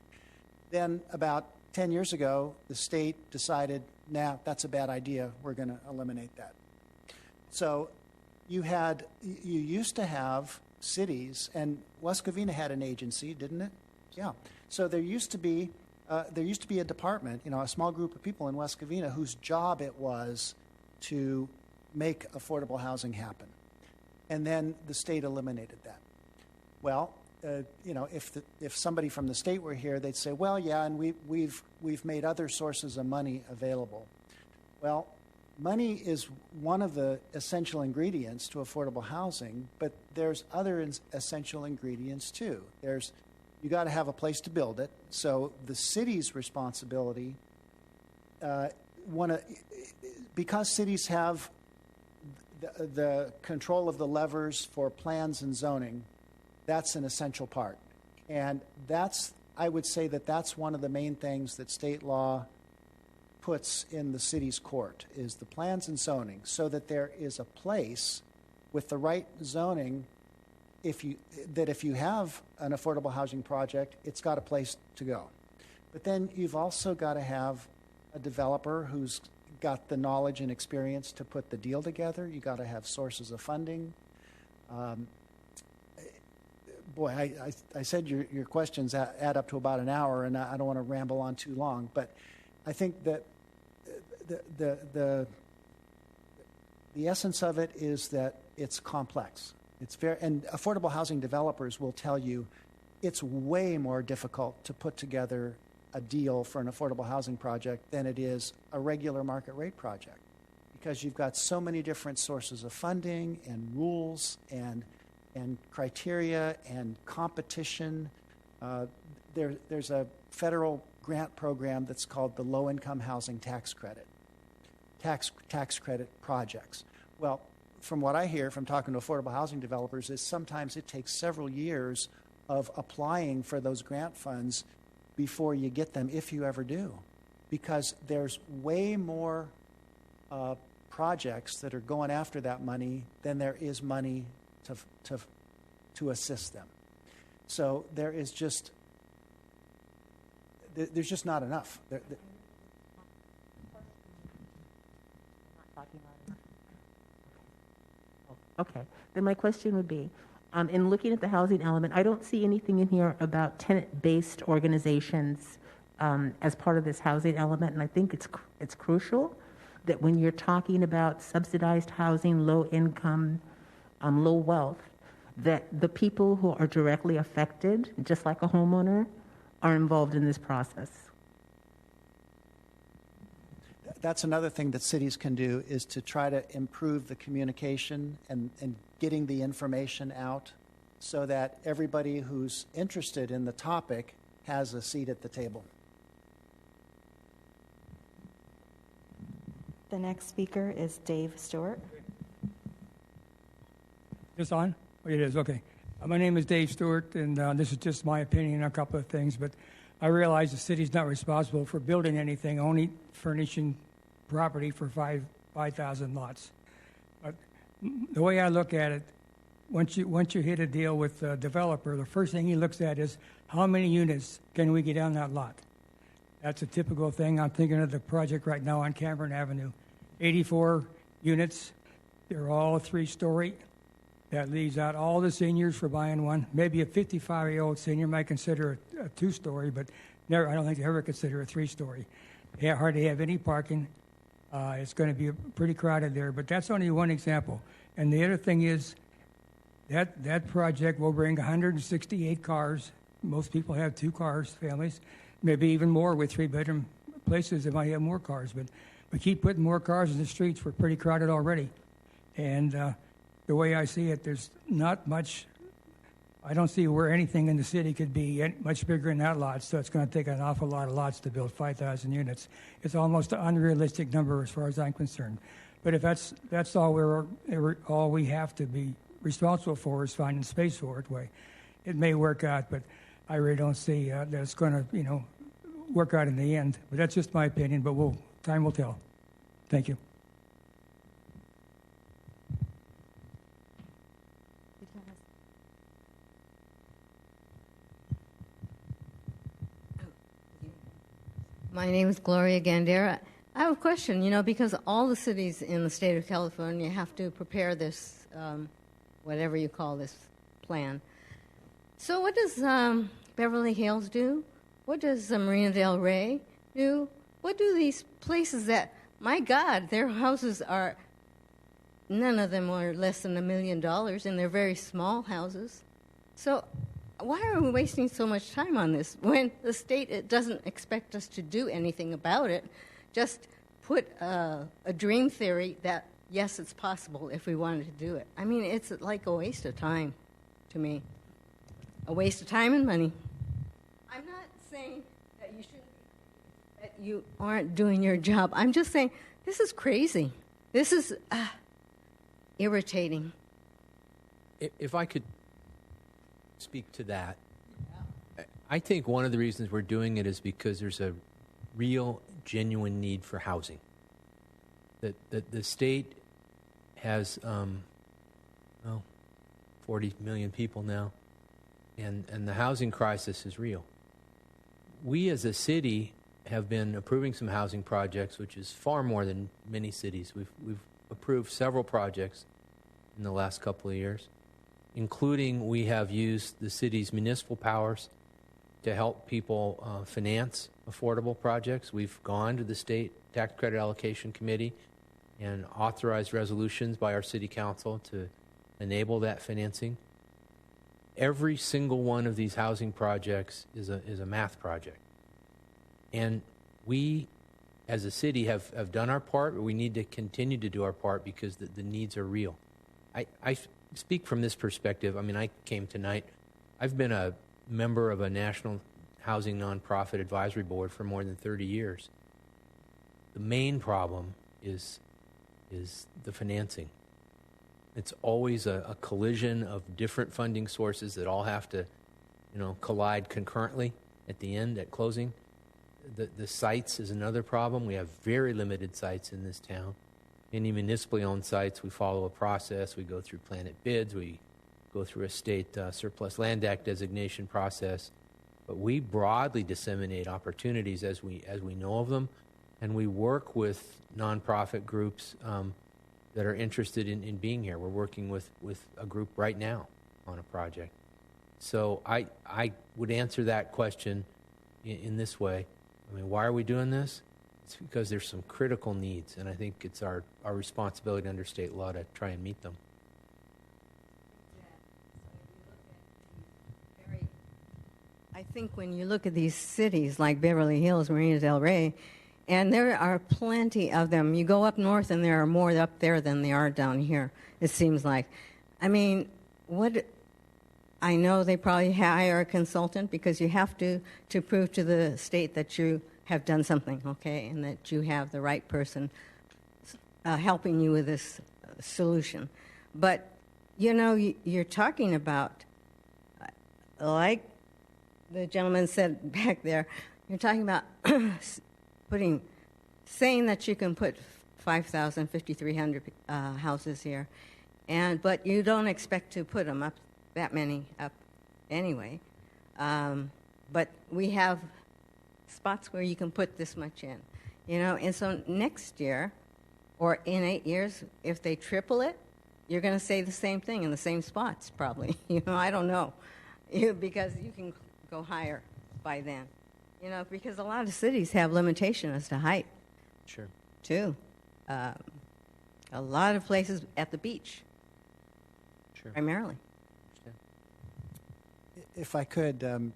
Then about 10 years ago, the state decided, nah, that's a bad idea. We're going to eliminate that. So you used to have cities, and West Covina had an agency, didn't it? Yeah. So there used to be a department, a small group of people in West Covina whose job it was to make affordable housing happen. And then the state eliminated that. Well, if somebody from the state were here, they'd say, well, yeah, and we've made other sources of money available. Well, money is one of the essential ingredients to affordable housing, but there's other essential ingredients too. You got to have a place to build it. So the city's responsibility, because cities have the control of the levers for plans and zoning, that's an essential part. And I would say that's one of the main things that state law puts in the city's court, is the plans and zoning, so that there is a place with the right zoning. If you have an affordable housing project, it's got a place to go. But then you've also got to have a developer who's got the knowledge and experience to put the deal together. You got to have sources of funding. I said your questions add up to about an hour, and I don't want to ramble on too long. But I think that the essence of it is that it's complex. And affordable housing developers will tell you it's way more difficult to put together a deal for an affordable housing project than it is a regular market rate project, because you've got so many different sources of funding and rules and criteria and competition. There's a federal grant program that's called the Low Income Housing Tax Credit, tax credit projects. Well, from what I hear from talking to affordable housing developers, is sometimes it takes several years of applying for those grant funds before you get them, if you ever do, because there's way more projects that are going after that money than there is money to assist them. So there's just not enough. Okay. Then my question would be, in looking at the housing element, I don't see anything in here about tenant-based organizations as part of this housing element, and I think it's crucial that when you're talking about subsidized housing, low income, low wealth, that the people who are directly affected, just like a homeowner, are involved in this process. That's another thing that cities can do, is to try to improve the communication and getting the information out so that everybody who's interested in the topic has a seat at the table. The next speaker is Dave Stewart. This on? Oh, it is, okay. My name is Dave Stewart, and this is just my opinion on a couple of things, but I realize the city's not responsible for building anything, only furnishing property for 5,000 lots. But the way I look at it, once you hit a deal with the developer, the first thing he looks at is how many units can we get on that lot. That's a typical thing. I'm thinking of the project right now on Cameron Avenue. 84 units. They're all 3-story. That leaves out all the seniors for buying one. Maybe a 55-year-old senior might consider a 2-story, but I don't think they ever consider a 3-story. They hardly have any parking. It's going to be pretty crowded there, but that's only one example. And the other thing is that project will bring 168 cars. Most people have 2 cars, families, maybe even more with 3-bedroom places. They might have more cars, but we keep putting more cars in the streets. We're pretty crowded already. And the way I see it, there's not much I don't see where anything in the city could be much bigger than that lot, so it's going to take an awful lot of lots to build 5,000 units. It's almost an unrealistic number as far as I'm concerned. But if that's all we have to be responsible for is finding space for it, it may work out, but I really don't see that it's going to, work out in the end. But that's just my opinion, but time will tell. Thank you. My name is Gloria Gandera. I have a question, because all the cities in the state of California have to prepare this, whatever you call this plan. So what does Beverly Hills do? What does Marina del Rey do? What do these places that, my God, their houses are, none of them are less than $1 million, and they're very small houses. So why are we wasting so much time on this when the state doesn't expect us to do anything about it? Just put a dream theory that, yes, it's possible if we wanted to do it. I mean, it's like a waste of time to me. A waste of time and money. I'm not saying that that you aren't doing your job. I'm just saying this is crazy. This is irritating. If I could speak to that, I think one of the reasons we're doing it is because there's a real, genuine need for housing. That the state has 40 million people now, and the housing crisis is real. We as a city have been approving some housing projects, which is far more than many cities. We've approved several projects in the last couple of years, including we have used the city's municipal powers to help people finance affordable projects. We've gone to the state tax credit allocation committee and authorized resolutions by our city council to enable that financing. Every single one of these housing projects is a math project. And we, as a city, have done our part, but we need to continue to do our part because the needs are real. I speak from this perspective. I mean, I came tonight. I've been a member of a national housing nonprofit advisory board for more than 30 years. The main problem is the financing. It's always a collision of different funding sources that all have to, collide concurrently at the end, at closing. The sites is another problem. We have very limited sites in this town. Any municipally owned sites, we follow a process. We go through Planet bids. We go through a state surplus land act designation process. But we broadly disseminate opportunities as we know of them, and we work with nonprofit groups that are interested in being here. We're working with a group right now on a project. So I would answer that question in this way. I mean, why are we doing this? It's because there's some critical needs, and I think it's our responsibility under state law to try and meet them. I think when you look at these cities like Beverly Hills, Marina del Rey, and there are plenty of them. You go up north, and there are more up there than there are down here, it seems like. I mean, I know they probably hire a consultant because you have to prove to the state that you have done something, okay, and that you have the right person helping you with this solution. But, you're talking about, like the gentleman said back there, you're talking about saying that you can put 5,000, 5,300 houses here, but you don't expect to put them up, that many up anyway. But we have spots where you can put this much in, and so next year or in 8 years, if they triple it, you're going to say the same thing in the same spots probably. I don't know, because you can go higher by then, because a lot of cities have limitation as to height. Sure. Too. A lot of places at the beach. Sure. Primarily. If I could,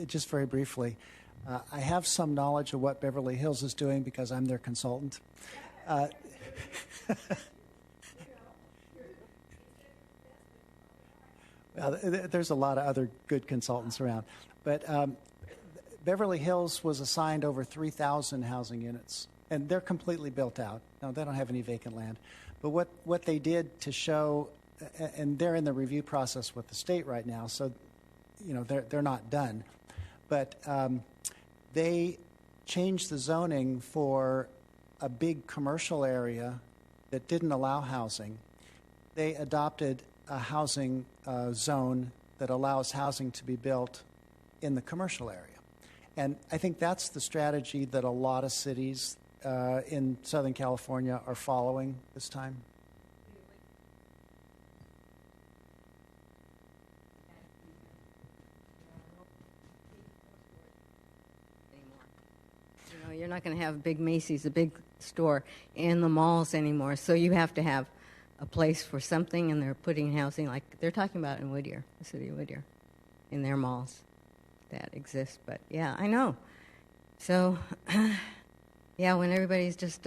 just very briefly, I have some knowledge of what Beverly Hills is doing because I'm their consultant. Well, there's a lot of other good consultants around. But Beverly Hills was assigned over 3,000 housing units, and they're completely built out. No, they don't have any vacant land. But what they did to show, and they're in the review process with the state right now, so they're not done. But they changed the zoning for a big commercial area that didn't allow housing. They adopted a housing zone that allows housing to be built in the commercial area. And I think that's the strategy that a lot of cities in Southern California are following this time. You're not going to have big Macy's, a big store, in the malls anymore. So you have to have a place for something, and they're putting housing like they're talking about in Whittier, the city of Whittier, in their malls that exist. But yeah, I know. So yeah, when everybody's just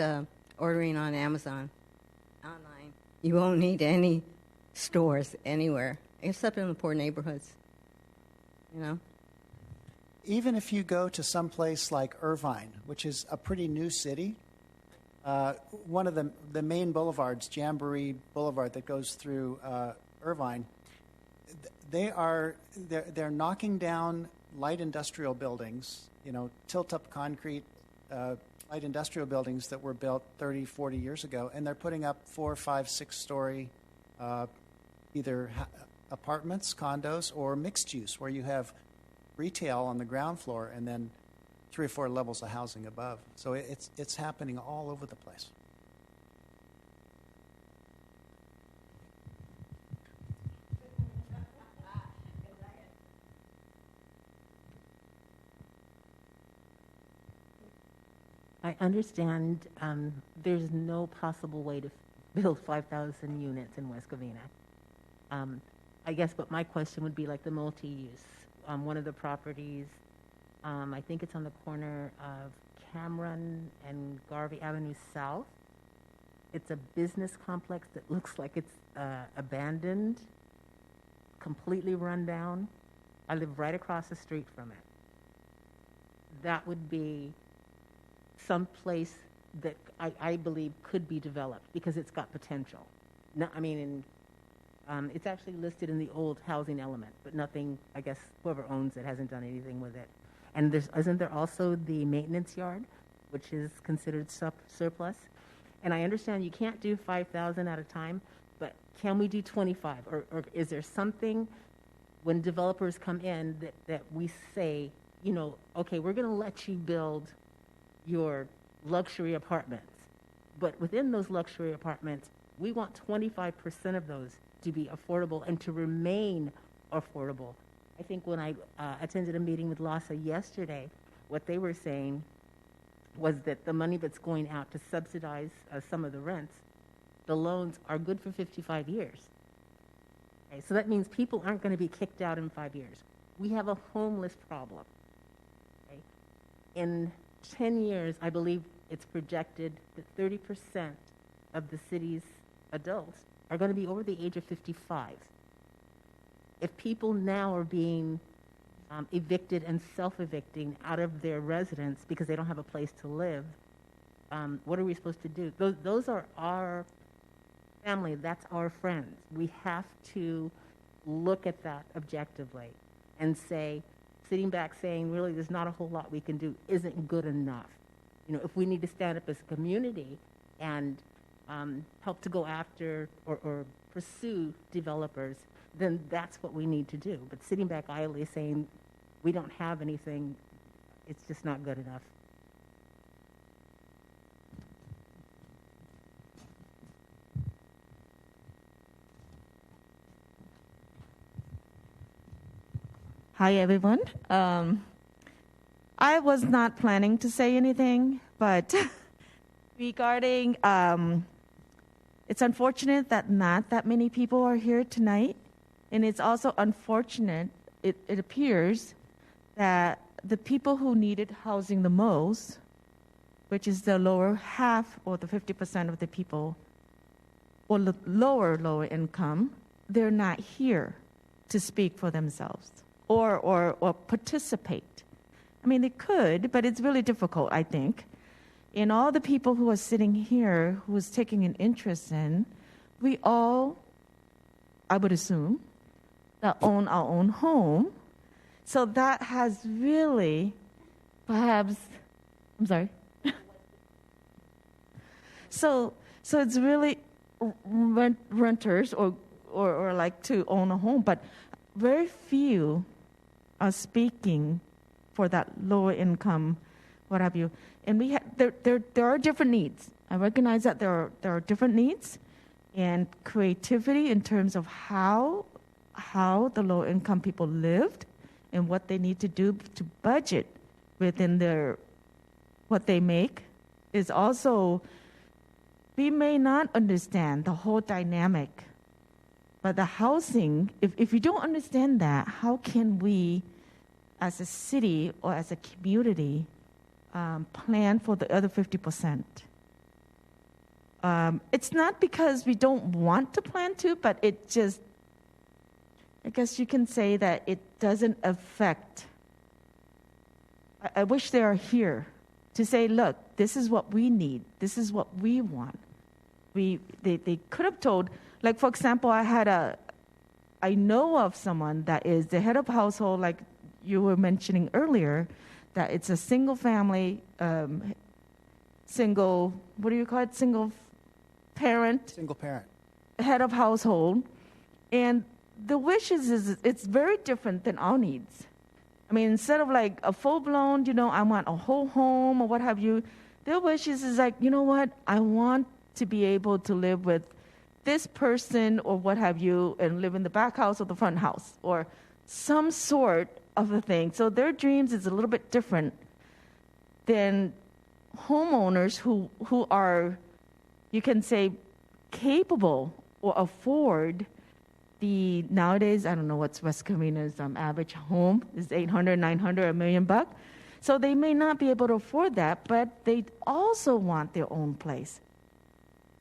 ordering on Amazon online, you won't need any stores anywhere except in the poor neighborhoods. Even if you go to some place like Irvine, which is a pretty new city, one of the main boulevards, Jamboree Boulevard, that goes through Irvine, they're knocking down light industrial buildings, tilt-up concrete light industrial buildings that were built 30, 40 years ago, and they're putting up 4, 5, 6-story either apartments, condos, or mixed use, where you have retail on the ground floor and then 3 or 4 levels of housing above. So it's happening all over the place. I understand there's no possible way to build 5,000 units in West Covina. I guess, but my question would be like the multi-use. One of the properties, I think it's on the corner of Cameron and Garvey Avenue South. It's a business complex that looks like it's abandoned, completely run down. I live right across the street from it. That would be some place that I believe could be developed because it's got potential. No, I mean, it's actually listed in the old housing element, but nothing, I guess, whoever owns it hasn't done anything with it. And isn't there also the maintenance yard, which is considered surplus? And I understand you can't do 5,000 at a time, but can we do 25? Or is there something when developers come in that we say, okay, we're going to let you build your luxury apartments, but within those luxury apartments, we want 25% of those to be affordable and to remain affordable. I think when I attended a meeting with LASA yesterday, what they were saying was that the money that's going out to subsidize some of the rents, the loans are good for 55 years. Okay, so that means people aren't going to be kicked out in 5 years. We have a homeless problem. Okay? In 10 years, I believe it's projected that 30% of the city's adults are going to be over the age of 55. If people now are being evicted and self-evicting out of their residence because they don't have a place to live, what are we supposed to do? Those are our family. That's our friends. We have to look at that objectively and say, sitting back saying, really, there's not a whole lot we can do isn't good enough. If we need to stand up as a community and help to go after or pursue developers, then that's what we need to do. But sitting back idly saying we don't have anything, it's just not good enough. Hi, everyone. I was not planning to say anything, but regarding, it's unfortunate that not that many people are here tonight, and it's also unfortunate, it appears, that the people who needed housing the most, which is the lower half or the 50% of the people, or the lower income, they're not here. to speak for themselves or participate. I mean, they could, but it's really difficult, I think. And all the people who are sitting here who is taking an interest in, we all, I would assume, that own our own home. So that has really, perhaps, I'm sorry. So it's really renters or like to own a home, but very few are speaking for that lower income, what have you. And there are different needs. I recognize that there are different needs and creativity in terms of how the low income people lived and what they need to do to budget within what they make is also. We may not understand the whole dynamic, but the housing, if you don't understand that, how can we, as a city or as a community, plan for the other 50%? It's not because we don't want to plan to, but it just, I guess you can say that it doesn't affect. I wish they are here to say, look, this is what we need. This is what we want. They could have told, like, for example, I know of someone that is the head of household, like you were mentioning earlier, that it's a single family, what do you call it? Single parent, head of household. And the wishes is, it's very different than our needs. I mean, instead of like a full-blown, I want a whole home or what have you, their wishes is like, you know what, I want to be able to live with this person or what have you and live in the back house or the front house or some sort of a thing. So their dreams is a little bit different than homeowners who are, you can say, capable or afford the, nowadays, I don't know what's West Covina's average home is $800, $900, $1 million. So they may not be able to afford that, but they also want their own place.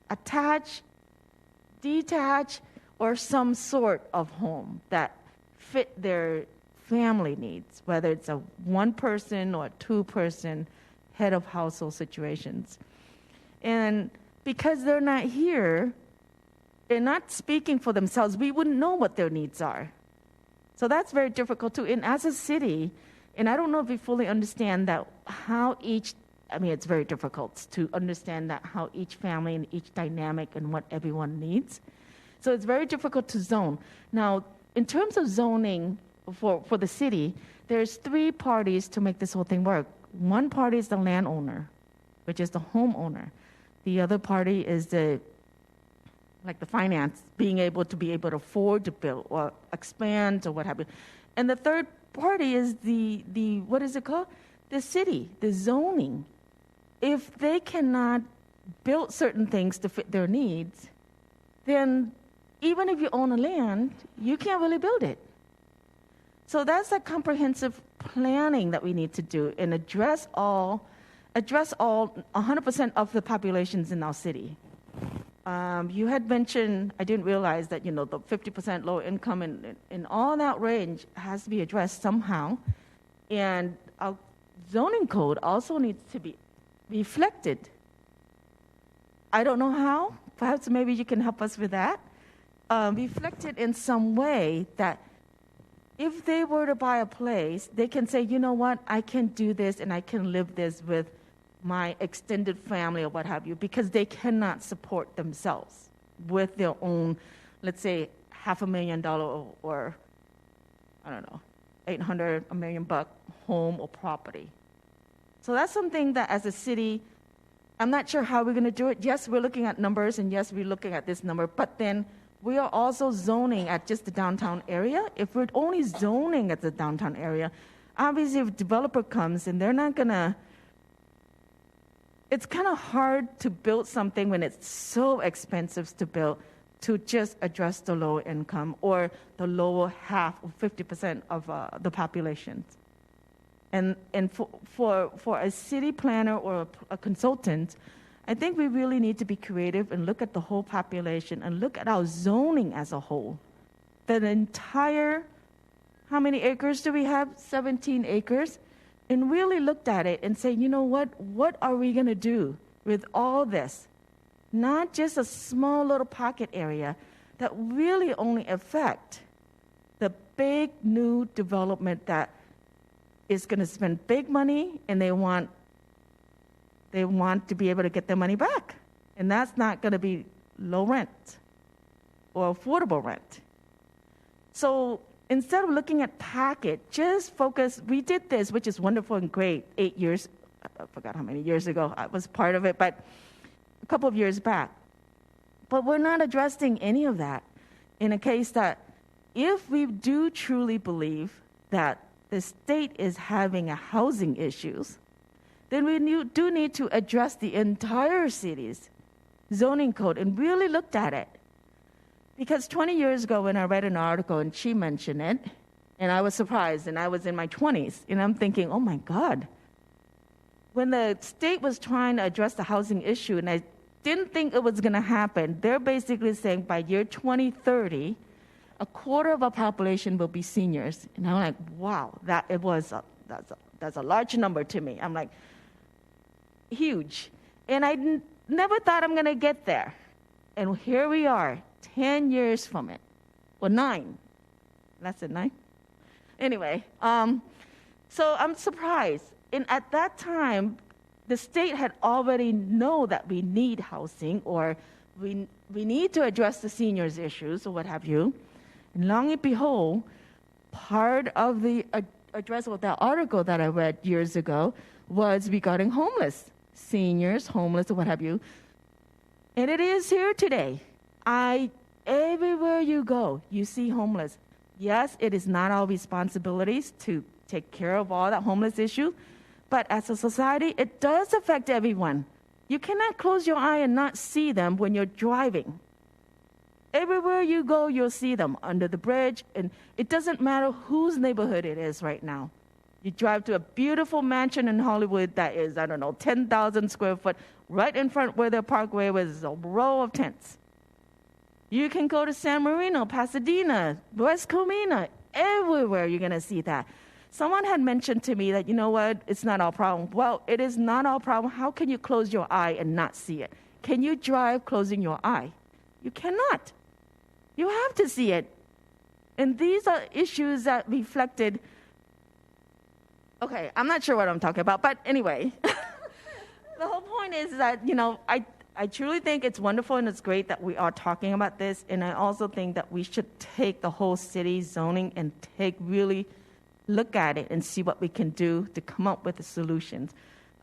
Attached, detached, or some sort of home that fit their family needs, whether it's a one-person or two-person head of household situations. And because they're not here, they're not speaking for themselves, we wouldn't know what their needs are. So that's very difficult too. And as a city, and I don't know if we fully understand that it's very difficult to understand that how each family and each dynamic and what everyone needs. So it's very difficult to zone. Now, in terms of zoning for the city, there's three parties to make this whole thing work. One party is the landowner, which is the homeowner. The other party is the finance, being able to afford to build or expand or what have you. And the third party is the what is it called? The city, the zoning. If they cannot build certain things to fit their needs, then even if you own a land, you can't really build it. So that's a comprehensive planning that we need to do and address all 100% of the populations in our city. You had mentioned, I didn't realize that, the 50% low income and all that range has to be addressed somehow. And our zoning code also needs to be reflected. I don't know how. Perhaps maybe you can help us with that. Reflected in some way that if they were to buy a place, they can say, you know what, I can do this and I can live this with my extended family or what have you, because they cannot support themselves with their own, let's say, $500,000 or I don't know, $800, $1 million home or property. So that's something that as a city, I'm not sure how we're going to do it. Yes, we're looking at numbers, and yes, we're looking at this number, but then we are also zoning at just the downtown area. If we're only zoning at the downtown area, obviously if a developer comes and they're not going to, it's kind of hard to build something when it's so expensive to build to just address the low income or the lower half of 50% of the population. And for a city planner or a consultant, I think we really need to be creative and look at the whole population and look at our zoning as a whole. the entire, how many acres do we have? 17 acres. And really looked at it and say, you know what are we going to do with all this? Not just a small little pocket area that really only affect the big new development that is going to spend big money, and they want to be able to get their money back. And that's not going to be low rent or affordable rent. So instead of looking at packet, just focus. We did this, which is wonderful and great, 8 years, I forgot how many years ago I was part of it, but a couple of years back. But we're not addressing any of that in a case that if we do truly believe that the state is having a housing issues, then we do need to address the entire city's zoning code and really looked at it. Because 20 years ago when I read an article and she mentioned it, and I was surprised, and I was in my 20s, and I'm thinking, oh my God. When the state was trying to address the housing issue, and I didn't think it was going to happen, they're basically saying by year 2030, a quarter of our population will be seniors. And I'm like, wow, that's a large number to me. I'm like, huge. And I never thought I'm going to get there. And here we are, 10 years from it. Well, 9. Less than 9. Anyway, so I'm surprised. And at that time, the state had already know that we need housing, or we need to address the seniors' issues or what have you. And long and behold, part of the address of that article that I read years ago was regarding homeless, seniors, homeless, or what have you. And it is here today. Everywhere you go, you see homeless. Yes, it is not our responsibilities to take care of all that homeless issue, but as a society, it does affect everyone. You cannot close your eye and not see them when you're driving. Everywhere you go, you'll see them under the bridge, and it doesn't matter whose neighborhood it is right now. You drive to a beautiful mansion in Hollywood that is, 10,000 square foot, right in front where the parkway was a row of tents. You can go to San Marino, Pasadena, West Covina, everywhere you're going to see that. Someone had mentioned to me that, you know what, it's not our problem. Well, it is not our problem. How can you close your eye and not see it? Can you drive closing your eye? You cannot. You have to see it. And these are issues that reflected. Okay, I'm not sure what I'm talking about, but anyway. The whole point is that, I truly think it's wonderful and it's great that we are talking about this. And I also think that we should take the whole city zoning and really look at it and see what we can do to come up with the solutions.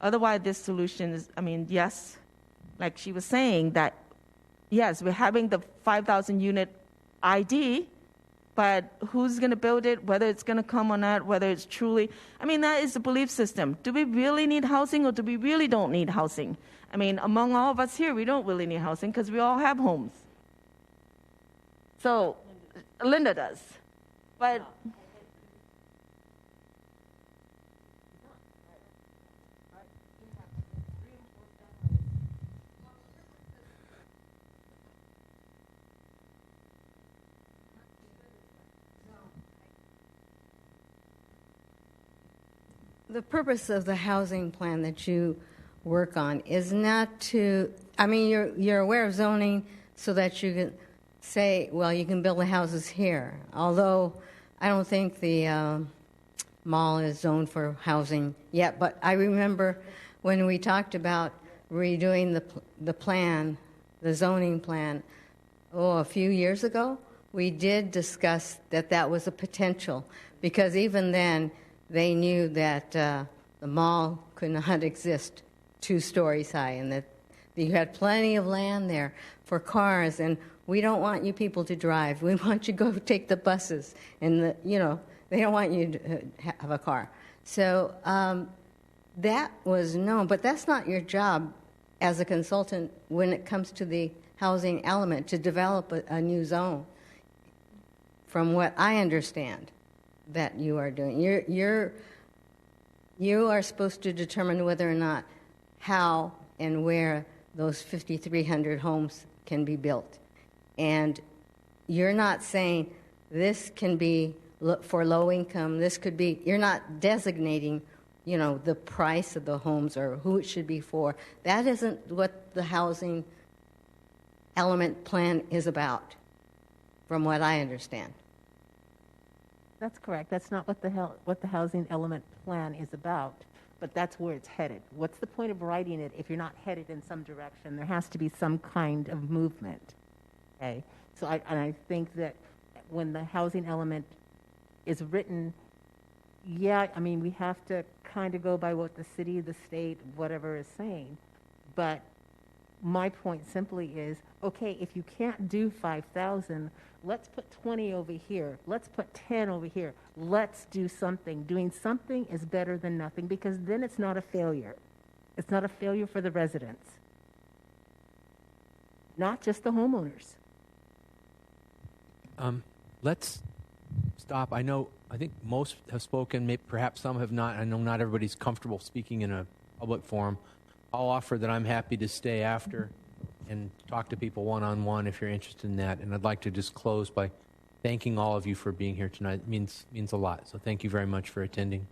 Otherwise, this solution is, yes, like she was saying, that yes, we're having the 5,000 unit ID, but who's going to build it, whether it's going to come or not, whether it's truly, that is the belief system. Do we really need housing, or do we really don't need housing? Among all of us here, we don't really need housing because we all have homes. So, Linda does. But the purpose of the housing plan that you work on is not to, you're aware of zoning so that you can say, well, you can build the houses here. Although I don't think the mall is zoned for housing yet, but I remember when we talked about redoing the plan, the zoning plan, a few years ago, we did discuss that was a potential, because even then they knew that the mall could not exist 2 stories high, and that you had plenty of land there for cars, and we don't want you people to drive. We want you to go take the buses, and they don't want you to have a car. So that was known, but that's not your job as a consultant when it comes to the housing element, to develop a new zone. From what I understand that you are doing, you are supposed to determine whether or not how and where those 5,300 homes can be built. And you're not saying this can be for low income, this could be, you're not designating, the price of the homes or who it should be for. That isn't what the housing element plan is about, from what I understand. That's correct. That's not what the housing element plan is about, but that's where it's headed. What's the point of writing it if you're not headed in some direction? There has to be some kind of movement. Okay, so I think that when the housing element is written, we have to kind of go by what the city, the state, whatever is saying. But my point simply is, okay, if you can't do 5,000, let's put 20 over here. Let's put 10 over here. Let's do something. Doing something is better than nothing, because then it's not a failure. It's not a failure for the residents, not just the homeowners. Let's stop. I think most have spoken, maybe, perhaps some have not. I know not everybody's comfortable speaking in a public forum. I'll offer that I'm happy to stay after and talk to people one-on-one if you're interested in that. And I'd like to just close by thanking all of you for being here tonight. It means a lot. So thank you very much for attending.